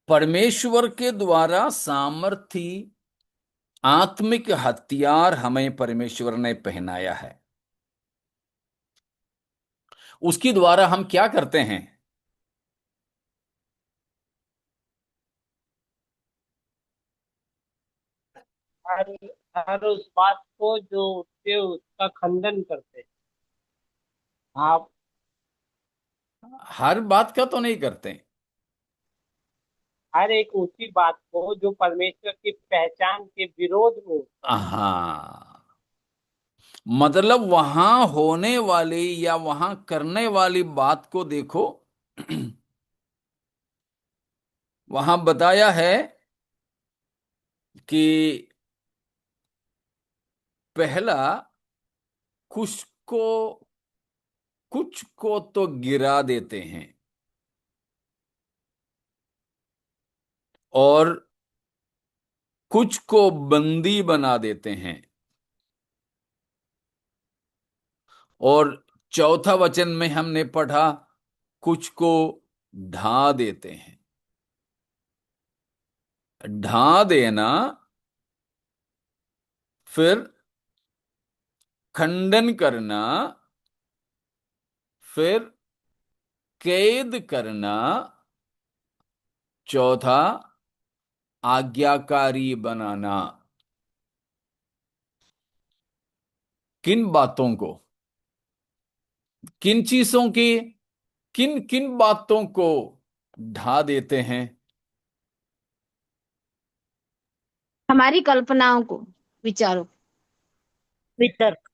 परमेश्वर के द्वारा सामर्थी आत्मिक हथियार हमें परमेश्वर ने पहनाया है। उसके द्वारा हम क्या करते हैं? हर हर उस बात को जो उठते उसका खंडन करते हैं। आप हर बात का तो नहीं करते। हर एक ऊंची बात को जो परमेश्वर की पहचान के विरोध में उठता है। हाँ, मतलब वहां होने वाली या वहां करने वाली बात को देखो। वहां बताया है कि पहला कुछ को कुछ को तो गिरा देते हैं और कुछ को बंदी बना देते हैं, और चौथा वचन में हमने पढ़ा कुछ को ढा देते हैं। ढा देना, फिर खंडन करना, फिर कैद करना, चौथा आज्ञाकारी बनाना। किन बातों को, किन चीजों की, किन किन बातों को ढा देते हैं? हमारी कल्पनाओं को, विचारों को। वितर्क।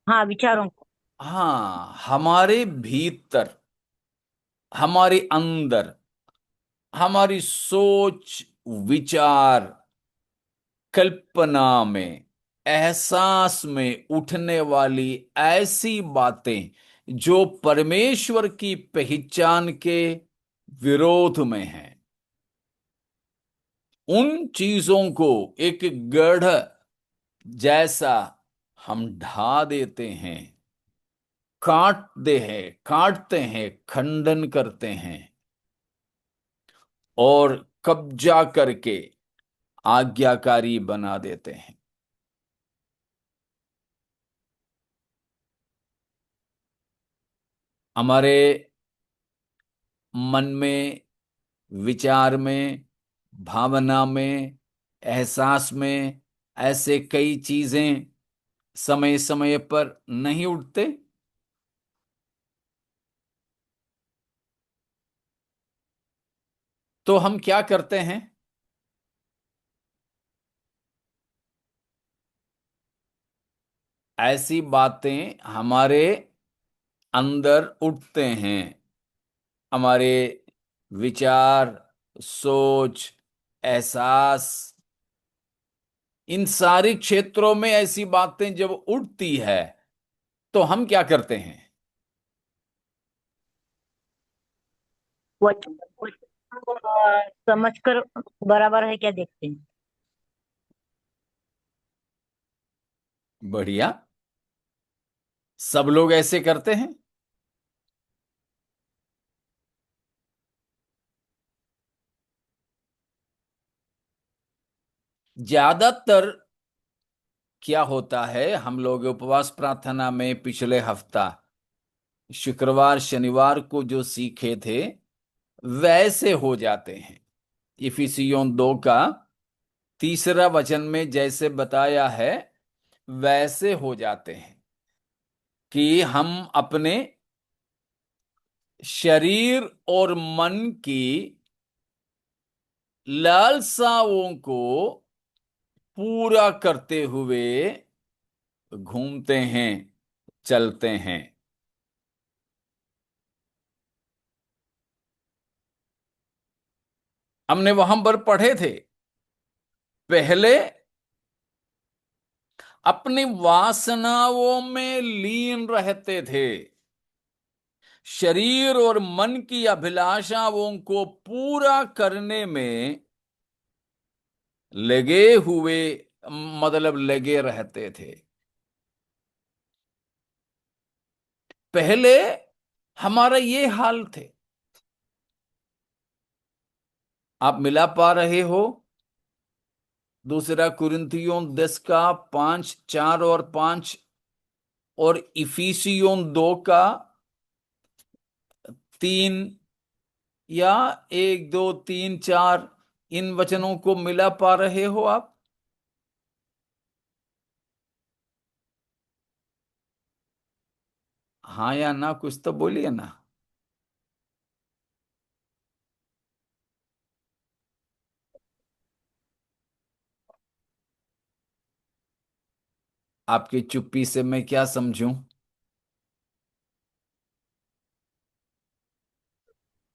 हाँ, विचारों को। हाँ, हमारे भीतर, हमारे अंदर, हमारी सोच, विचार, कल्पना में एहसास में उठने वाली ऐसी बातें जो परमेश्वर की पहचान के विरोध में हैं, उन चीजों को एक गढ़ जैसा हम ढा देते हैं, काटते हैं, खंडन करते हैं और कब्जा करके आज्ञाकारी बना देते हैं। हमारे मन में, विचार में, भावना में, एहसास में ऐसे कई चीजें समय समय पर नहीं उठते। तो हम क्या करते हैं? ऐसी बातें हमारे अंदर उठते हैं, हमारे विचार, सोच, एहसास, इन सारे क्षेत्रों में ऐसी बातें जब उठती है तो हम क्या करते हैं? वचन वचन को समझकर बराबर है क्या देखते हैं। बढ़िया, सब लोग ऐसे करते हैं। ज्यादातर क्या होता है, हम लोग उपवास प्रार्थना में पिछले हफ्ता शुक्रवार शनिवार को जो सीखे थे वैसे हो जाते हैं। इफिसियों 2 का 3 वचन में जैसे बताया है वैसे हो जाते हैं कि हम अपने शरीर और मन की लालसाओं को पूरा करते हुए घूमते हैं, चलते हैं। हमने वहां पर पढ़े थे, पहले अपनी वासनाओं में लीन रहते थे, शरीर और मन की अभिलाषाओं को पूरा करने में लगे हुए, मतलब लगे रहते थे। पहले हमारा ये हाल थे। आप मिला पा रहे हो 2 कुरिन्थियों 10 का 5, 4 और 5 और इफिसियों 2 का 3 या 1, 2, 3, 4, इन वचनों को मिला पा रहे हो आप? हाँ या ना, कुछ तो बोलिए ना। आपकी चुप्पी से मैं क्या समझूं?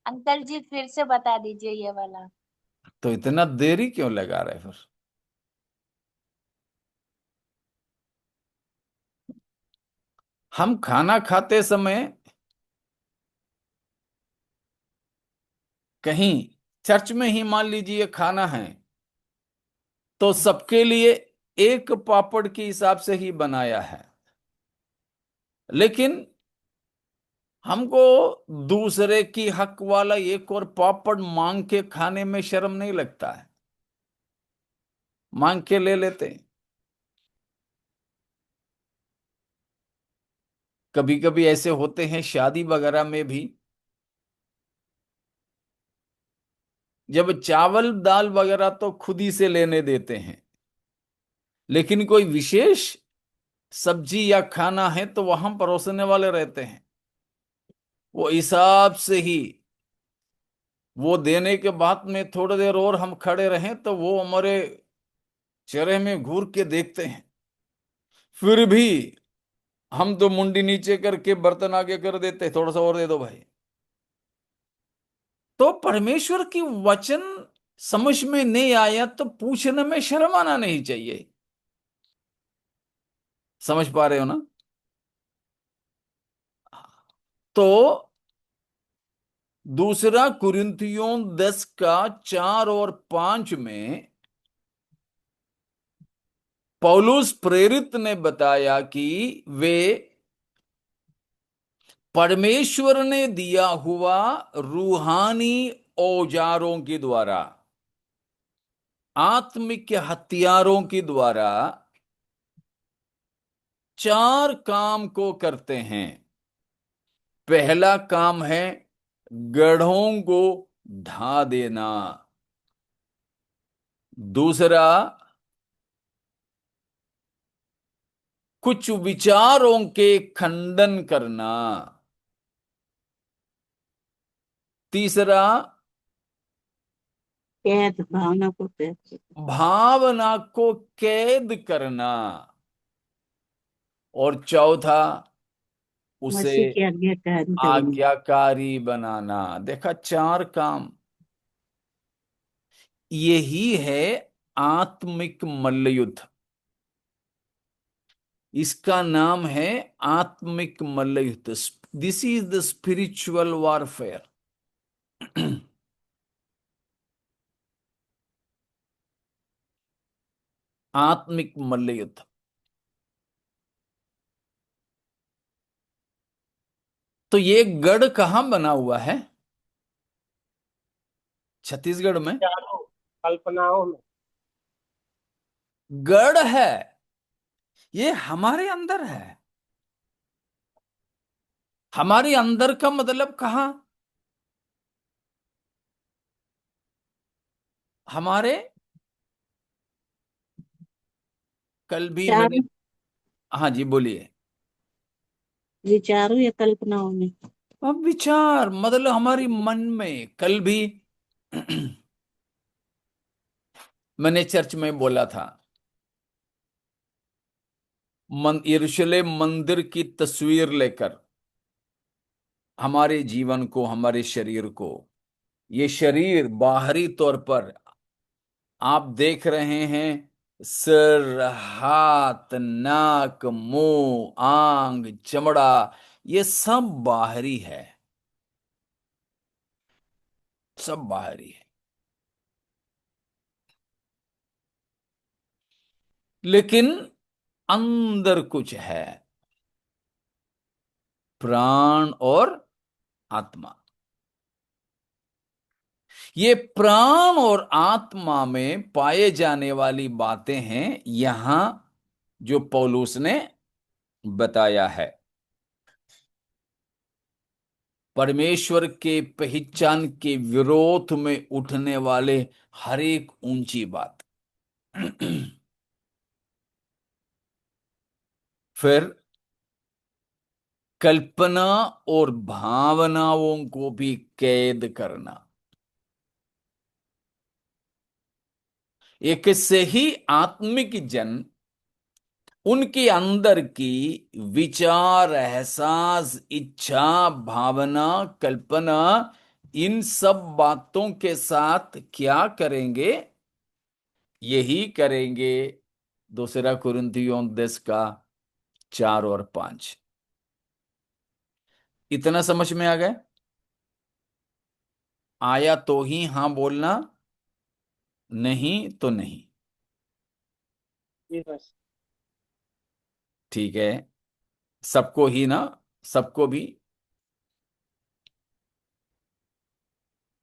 अंकल जी फिर से बता दीजिए ये वाला। तो इतना देरी क्यों लगा रहे फिर? हम खाना खाते समय कहीं चर्च में ही मान लीजिए खाना है तो सबके लिए एक पापड़ के हिसाब से ही बनाया है, लेकिन हमको दूसरे की हक वाला एक और पापड़ मांग के खाने में शर्म नहीं लगता है, मांग के ले लेते हैं। कभी कभी ऐसे होते हैं शादी वगैरह में भी, जब चावल दाल वगैरह तो खुद ही से लेने देते हैं, लेकिन कोई विशेष सब्जी या खाना है तो वहां परोसने वाले रहते हैं, वो हिसाब से ही वो देने के बाद में थोड़ी देर और हम खड़े रहें तो वो हमारे चेहरे में घूर के देखते हैं, फिर भी हम तो मुंडी नीचे करके बर्तन आगे कर देते, थोड़ा सा और दे दो भाई। तो परमेश्वर की वचन समझ में नहीं आया तो पूछने में शर्म आना नहीं चाहिए। समझ पा रहे हो ना? तो दूसरा कुरिन्थियों 10 का 4 और 5 में पौलुस प्रेरित ने बताया कि वे परमेश्वर ने दिया हुआ रूहानी औजारों के द्वारा, आत्मिक हथियारों के द्वारा 4 काम को करते हैं। पहला काम है गढ़ों को ढा देना। दूसरा, कुछ विचारों के खंडन करना। तीसरा, कैद, भावना को कैद करना। भावना को कैद करना। और चौथा, उसे मसीह की आज्ञाकारी करना। आज्ञाकारी बनाना। देखा, 4 काम। यही है आत्मिक मल्लयुद्ध। इसका नाम है आत्मिक मल्लयुद्ध। This is the spiritual warfare. आत्मिक मल्लयुद्ध। तो ये गढ़ कहां बना हुआ है? छत्तीसगढ़ में विचारों, कल्पनाओं में। गढ़ है। ये हमारे अंदर है। हमारे अंदर का मतलब कहां? हमारे, कल भी मैंने, चारों हाँ जी बोलिए। विचारों या कल्पनाओं में। अब विचार मतलब हमारी मन में, कल भी मैंने चर्च में बोला था, यरूशलेम मंदिर की तस्वीर लेकर हमारे जीवन को, हमारे शरीर को, ये शरीर बाहरी तौर पर आप देख रहे हैं, सिर, हाथ, नाक, मुंह, आंग, चमड़ा, ये सब बाहरी है, सब बाहरी है। लेकिन अंदर कुछ है, प्राण और आत्मा। ये प्राण और आत्मा में पाए जाने वाली बातें हैं यहां जो पौलुस ने बताया है। परमेश्वर के पहचान के विरोध में उठने वाले हर एक ऊंची बात। फिर कल्पना और भावनाओं को भी कैद करना। एक से ही आत्मिक जन उनके अंदर की विचार, एहसास, इच्छा, भावना, कल्पना, इन सब बातों के साथ क्या करेंगे? यही करेंगे। दूसरा कुरिन्थियों 10 का 4 और 5। इतना समझ में आ गया? आया तो ही हां बोलना, नहीं तो नहीं। जी बस। ठीक है, सबको ही ना, सबको भी।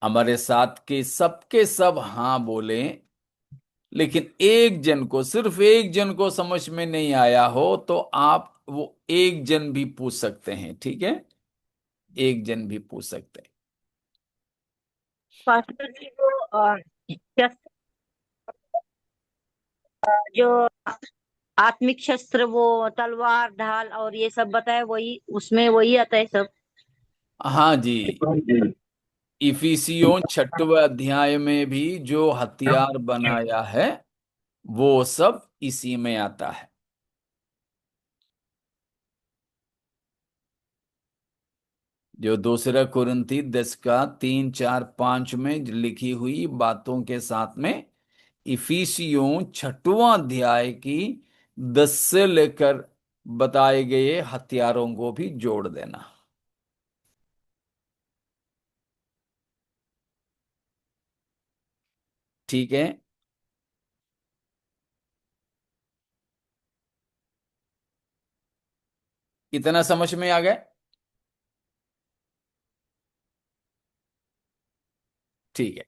हमारे साथ के सबके सब हां बोले, लेकिन एक जन को, सिर्फ एक जन को समझ में नहीं आया हो तो आप वो एक जन भी पूछ सकते हैं। ठीक है, एक जन भी पूछ सकते हैं। पास्टर जी वो शस्त्र, जो आत्मिक शस्त्र, वो तलवार, ढाल और ये सब बताए, वही उसमें वही आता है सब। हाँ जी, इफिसियों 6वें अध्याय में भी जो हथियार बनाया है वो सब इसी में आता है। जो दूसरा कुरिन्थी 10 का 3, 4, 5 में लिखी हुई बातों के साथ में इफिसियों 6वां अध्याय की 10 से लेकर बताए गए हथियारों को भी जोड़ देना। ठीक है। इतना समझ में आ गया? ठीक है।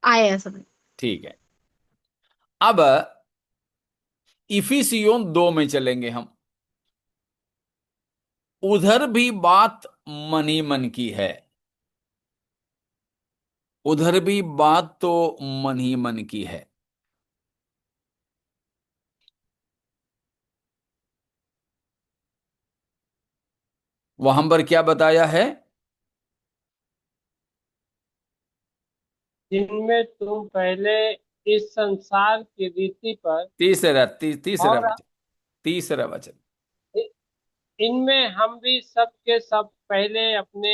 आया समझ। ठीक है। अब इफिसियों 2 में चलेंगे हम। उधर भी बात मन ही मन की है। उधर भी बात तो मन ही मन की है। वहां पर क्या बताया है? जिनमें तुम पहले इस संसार की रीति पर तीसरा और वचन। तीसरा वचन। इनमें हम भी सब के सब पहले अपने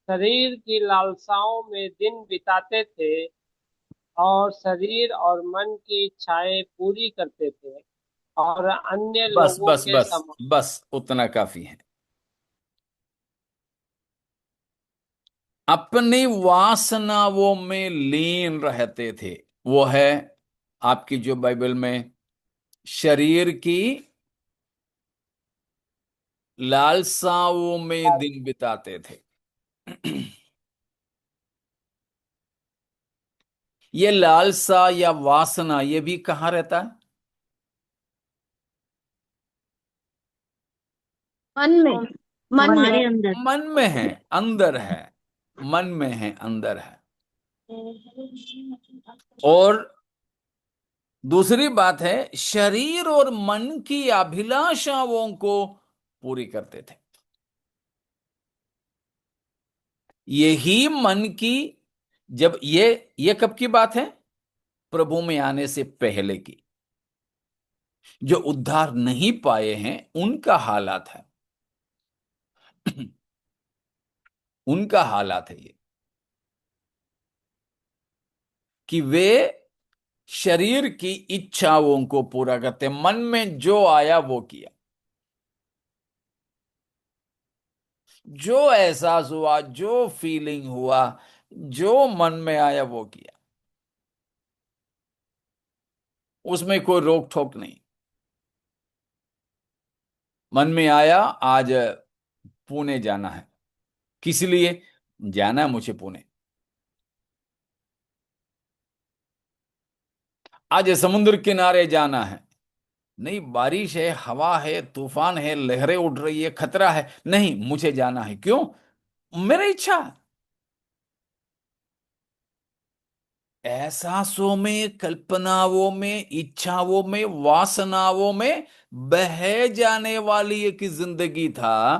शरीर की लालसाओं में दिन बिताते थे और शरीर और मन की इच्छाएं पूरी करते थे और अन्य बस लोगों बस के बस समान बस उतना काफी है। अपनी वासनाओं में लीन रहते थे। वो है आपकी जो बाइबल में शरीर की लालसाओं में दिन बिताते थे। ये लालसा या वासना ये भी कहाँ रहता है? मन में। मन में। हमारे अंदर। मन में है, अंदर है। मन में है, अंदर है। और दूसरी बात है, शरीर और मन की अभिलाषाओं को पूरी करते थे। यही मन की, जब ये कब की बात है? प्रभु में आने से पहले की। जो उद्धार नहीं पाए हैं उनका हालात है। उनका हालात है ये, कि वे शरीर की इच्छाओं को पूरा करते, मन में जो आया वो किया, जो एहसास हुआ, जो फीलिंग हुआ, जो मन में आया वो किया। उसमें कोई रोक टोक नहीं। मन में आया आज पुणे जाना है, किस लिए जाना है मुझे पुणे? आज समुद्र किनारे जाना है। नहीं, बारिश है, हवा है, तूफान है, लहरें उठ रही है, खतरा है, नहीं मुझे जाना है। क्यों? मेरी इच्छा। एहसासों में, कल्पनाओं में, इच्छाओं में, वासनाओं में बह जाने वाली एक जिंदगी था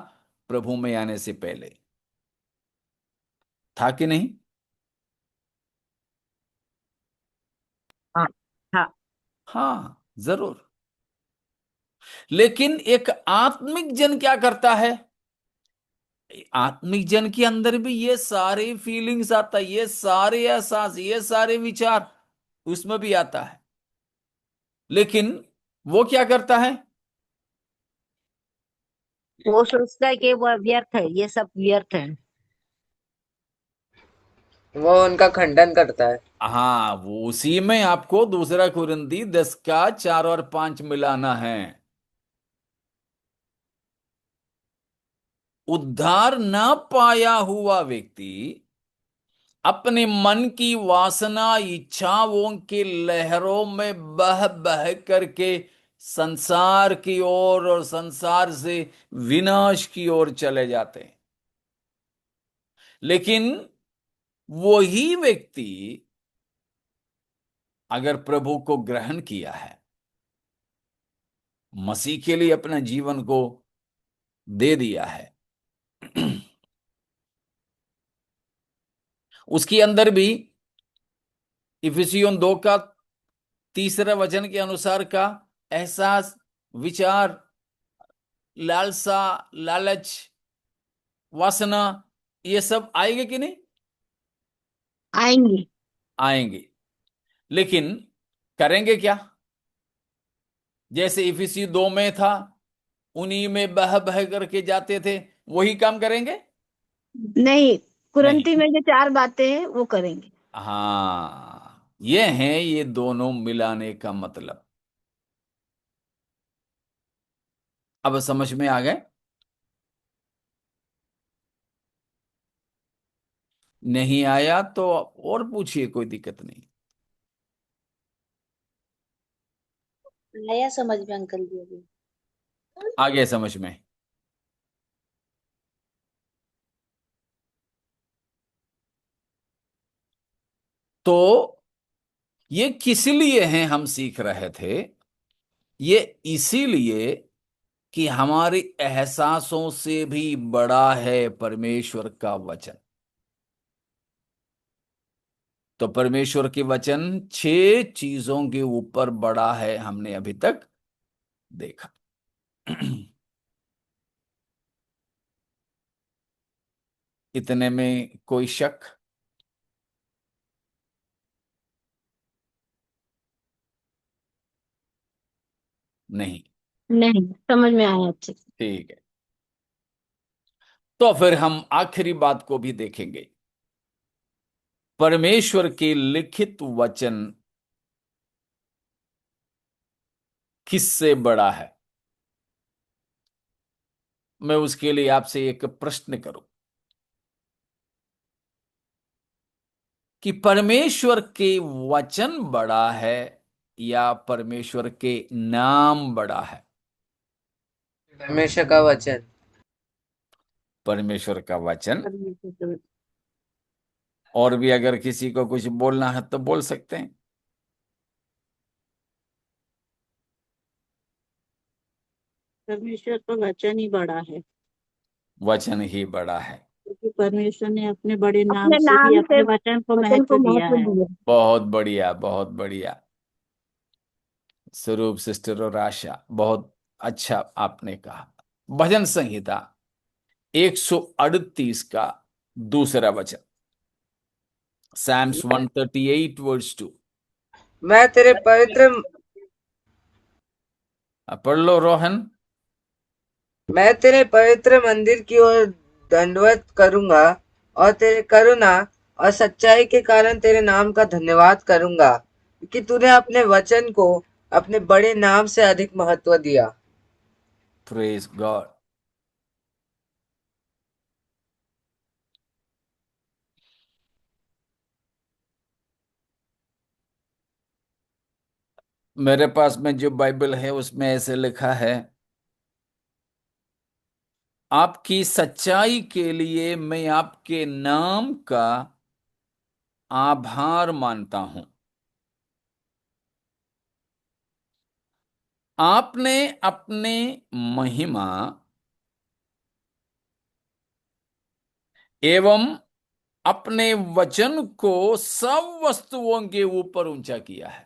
प्रभु में आने से पहले। था कि नहीं? हाँ हाँ। हाँ, जरूर। लेकिन एक आत्मिक जन क्या करता है? आत्मिक जन के अंदर भी ये सारे फीलिंग्स आता है, ये सारे एहसास, ये सारे विचार उसमें भी आता है। लेकिन वो क्या करता है? वो सोचता है कि वो व्यर्थ है, ये सब व्यर्थ है। वो उनका खंडन करता है। हाँ, वो उसी में आपको दूसरा कुरिन्ती 10 का 4 और 5 मिलाना है। उद्धार न पाया हुआ व्यक्ति अपने मन की वासना इच्छाओं की लहरों में बह बह करके संसार की ओर और संसार से विनाश की ओर चले जाते हैं। लेकिन वही व्यक्ति अगर प्रभु को ग्रहण किया है, मसीह के लिए अपना जीवन को दे दिया है, उसके अंदर भी इफिसियों 2 का तीसरा वचन के अनुसार का एहसास, विचार, लालसा, लालच, वासना, ये सब आएंगे कि नहीं? आएंगे। आएंगे। लेकिन करेंगे क्या? जैसे इफिसी 2 में था, उन्हीं में बह बह करके जाते थे, वही काम करेंगे? नहीं, कुरंती नहीं। में जो 4 बातें हैं वो करेंगे। हाँ, ये हैं ये दोनों मिलाने का मतलब। अब समझ में आ गए? नहीं आया तो और पूछिए, कोई दिक्कत नहीं। आया समझ में अंकल जी अभी। आ गया समझ में? तो ये किस लिए हैं हम सीख रहे थे? ये इसीलिए कि हमारे एहसासों से भी बड़ा है परमेश्वर का वचन। तो परमेश्वर के वचन 6 चीजों के ऊपर बड़ा है, हमने अभी तक देखा। इतने में कोई शक? नहीं? नहीं, समझ में आया अच्छे से। ठीक है, तो फिर हम आखिरी बात को भी देखेंगे। परमेश्वर के लिखित वचन किससे बड़ा है? मैं उसके लिए आपसे एक प्रश्न करूं कि परमेश्वर के वचन बड़ा है या परमेश्वर के नाम बड़ा है? परमेश्वर का वचन। परमेश्वर का वचन। परमेश्वर का और भी अगर किसी को कुछ बोलना है तो बोल सकते हैं। परमेश्वर का वचन ही बड़ा है, वचन ही बड़ा है। क्योंकि परमेश्वर ने अपने बड़े नाम अपने से भी नाम से अपने वचन को वचन महत्व को दिया महत्व है। दिया। बहुत बढ़िया, बहुत बढ़िया। स्वरूप सिस्टर और आशा, बहुत अच्छा आपने कहा। भजन संहिता 138 का दूसरा वचन, Psalms 138 वर्स 2। मैं तेरे पवित्र पढ़ लो रोहन। मैं तेरे पवित्र मंदिर की ओर दंडवत करूंगा और तेरे करुणा और सच्चाई के कारण तेरे नाम का धन्यवाद करूंगा, क्योंकि तूने अपने वचन को अपने बड़े नाम से अधिक महत्व दिया। Praise God. मेरे पास में जो बाइबल है उसमें ऐसे लिखा है, आपकी सच्चाई के लिए मैं आपके नाम का आभार मानता हूं। आपने अपने महिमा एवं अपने वचन को सब वस्तुओं के ऊपर ऊंचा किया है।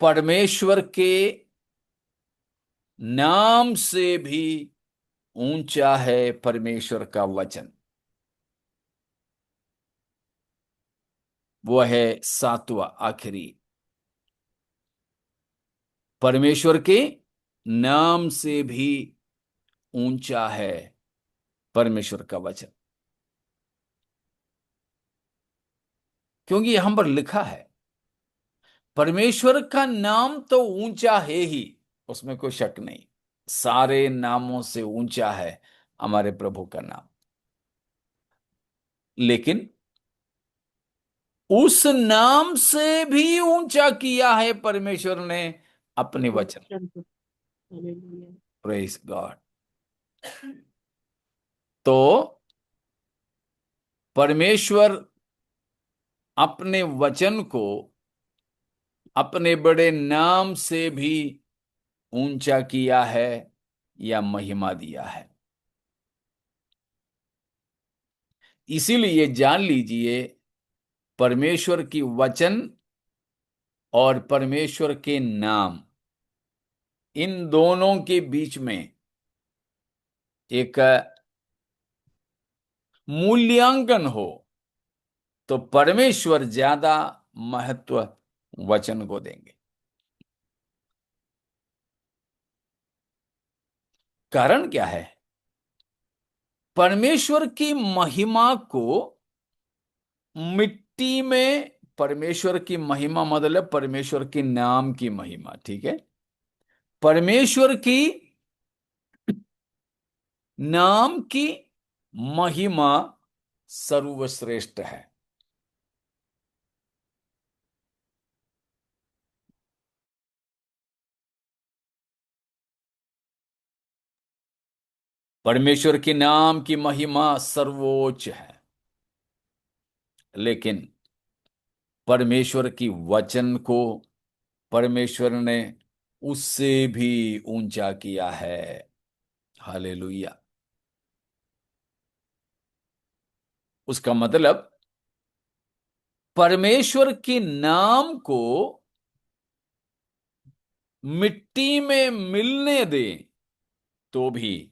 परमेश्वर के नाम से भी ऊंचा है परमेश्वर का वचन। वो है सातवां आखिरी। परमेश्वर के नाम से भी ऊंचा है परमेश्वर का वचन, क्योंकि यहां पर लिखा है परमेश्वर का नाम तो ऊंचा है ही, उसमें कोई शक नहीं। सारे नामों से ऊंचा है हमारे प्रभु का नाम। लेकिन उस नाम से भी ऊंचा किया है परमेश्वर ने अपने वचन। वचन को। हालेलुया। Praise God. तो परमेश्वर अपने वचन को अपने बड़े नाम से भी ऊंचा किया है या महिमा दिया है। इसीलिए जान लीजिए, परमेश्वर की वचन और परमेश्वर के नाम, इन दोनों के बीच में एक मूल्यांकन हो तो परमेश्वर ज्यादा महत्व वचन को देंगे। कारण क्या है? परमेश्वर की महिमा को मिट्टी में, परमेश्वर की महिमा मतलब परमेश्वर के नाम की महिमा, ठीक है? परमेश्वर की नाम की महिमा सर्वश्रेष्ठ है। परमेश्वर के नाम की महिमा सर्वोच्च है, लेकिन परमेश्वर की वचन को परमेश्वर ने उससे भी ऊंचा किया है। हालेलुया। उसका मतलब परमेश्वर के नाम को मिट्टी में मिलने दे तो भी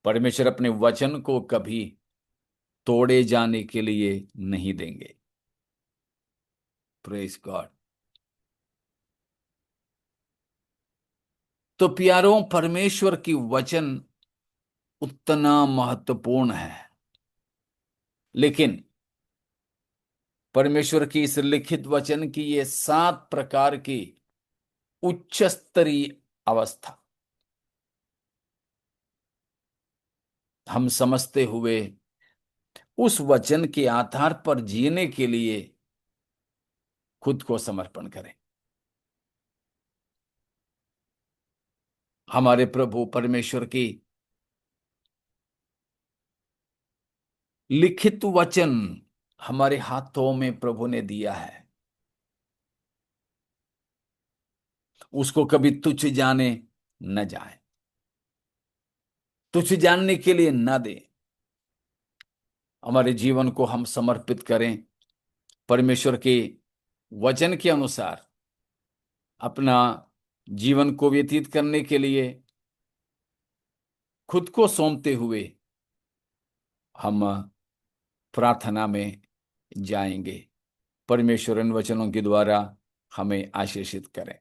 परमेश्वर अपने वचन को कभी तोड़े जाने के लिए नहीं देंगे। Praise God. तो प्यारों, परमेश्वर की वचन उतना महत्वपूर्ण है, लेकिन परमेश्वर की इस लिखित वचन की ये 7 प्रकार की उच्च स्तरीय अवस्था हम समझते हुए उस वचन के आधार पर जीने के लिए खुद को समर्पण करें। हमारे प्रभु परमेश्वर की लिखित वचन हमारे हाथों में प्रभु ने दिया है, उसको कभी तुच्छ जाने न जाए, तुच्छ जानने के लिए न दे। हमारे जीवन को हम समर्पित करें परमेश्वर के वचन के अनुसार अपना जीवन को व्यतीत करने के लिए खुद को सौंपते हुए हम प्रार्थना में जाएंगे। परमेश्वर इन वचनों के द्वारा हमें आशीषित करें।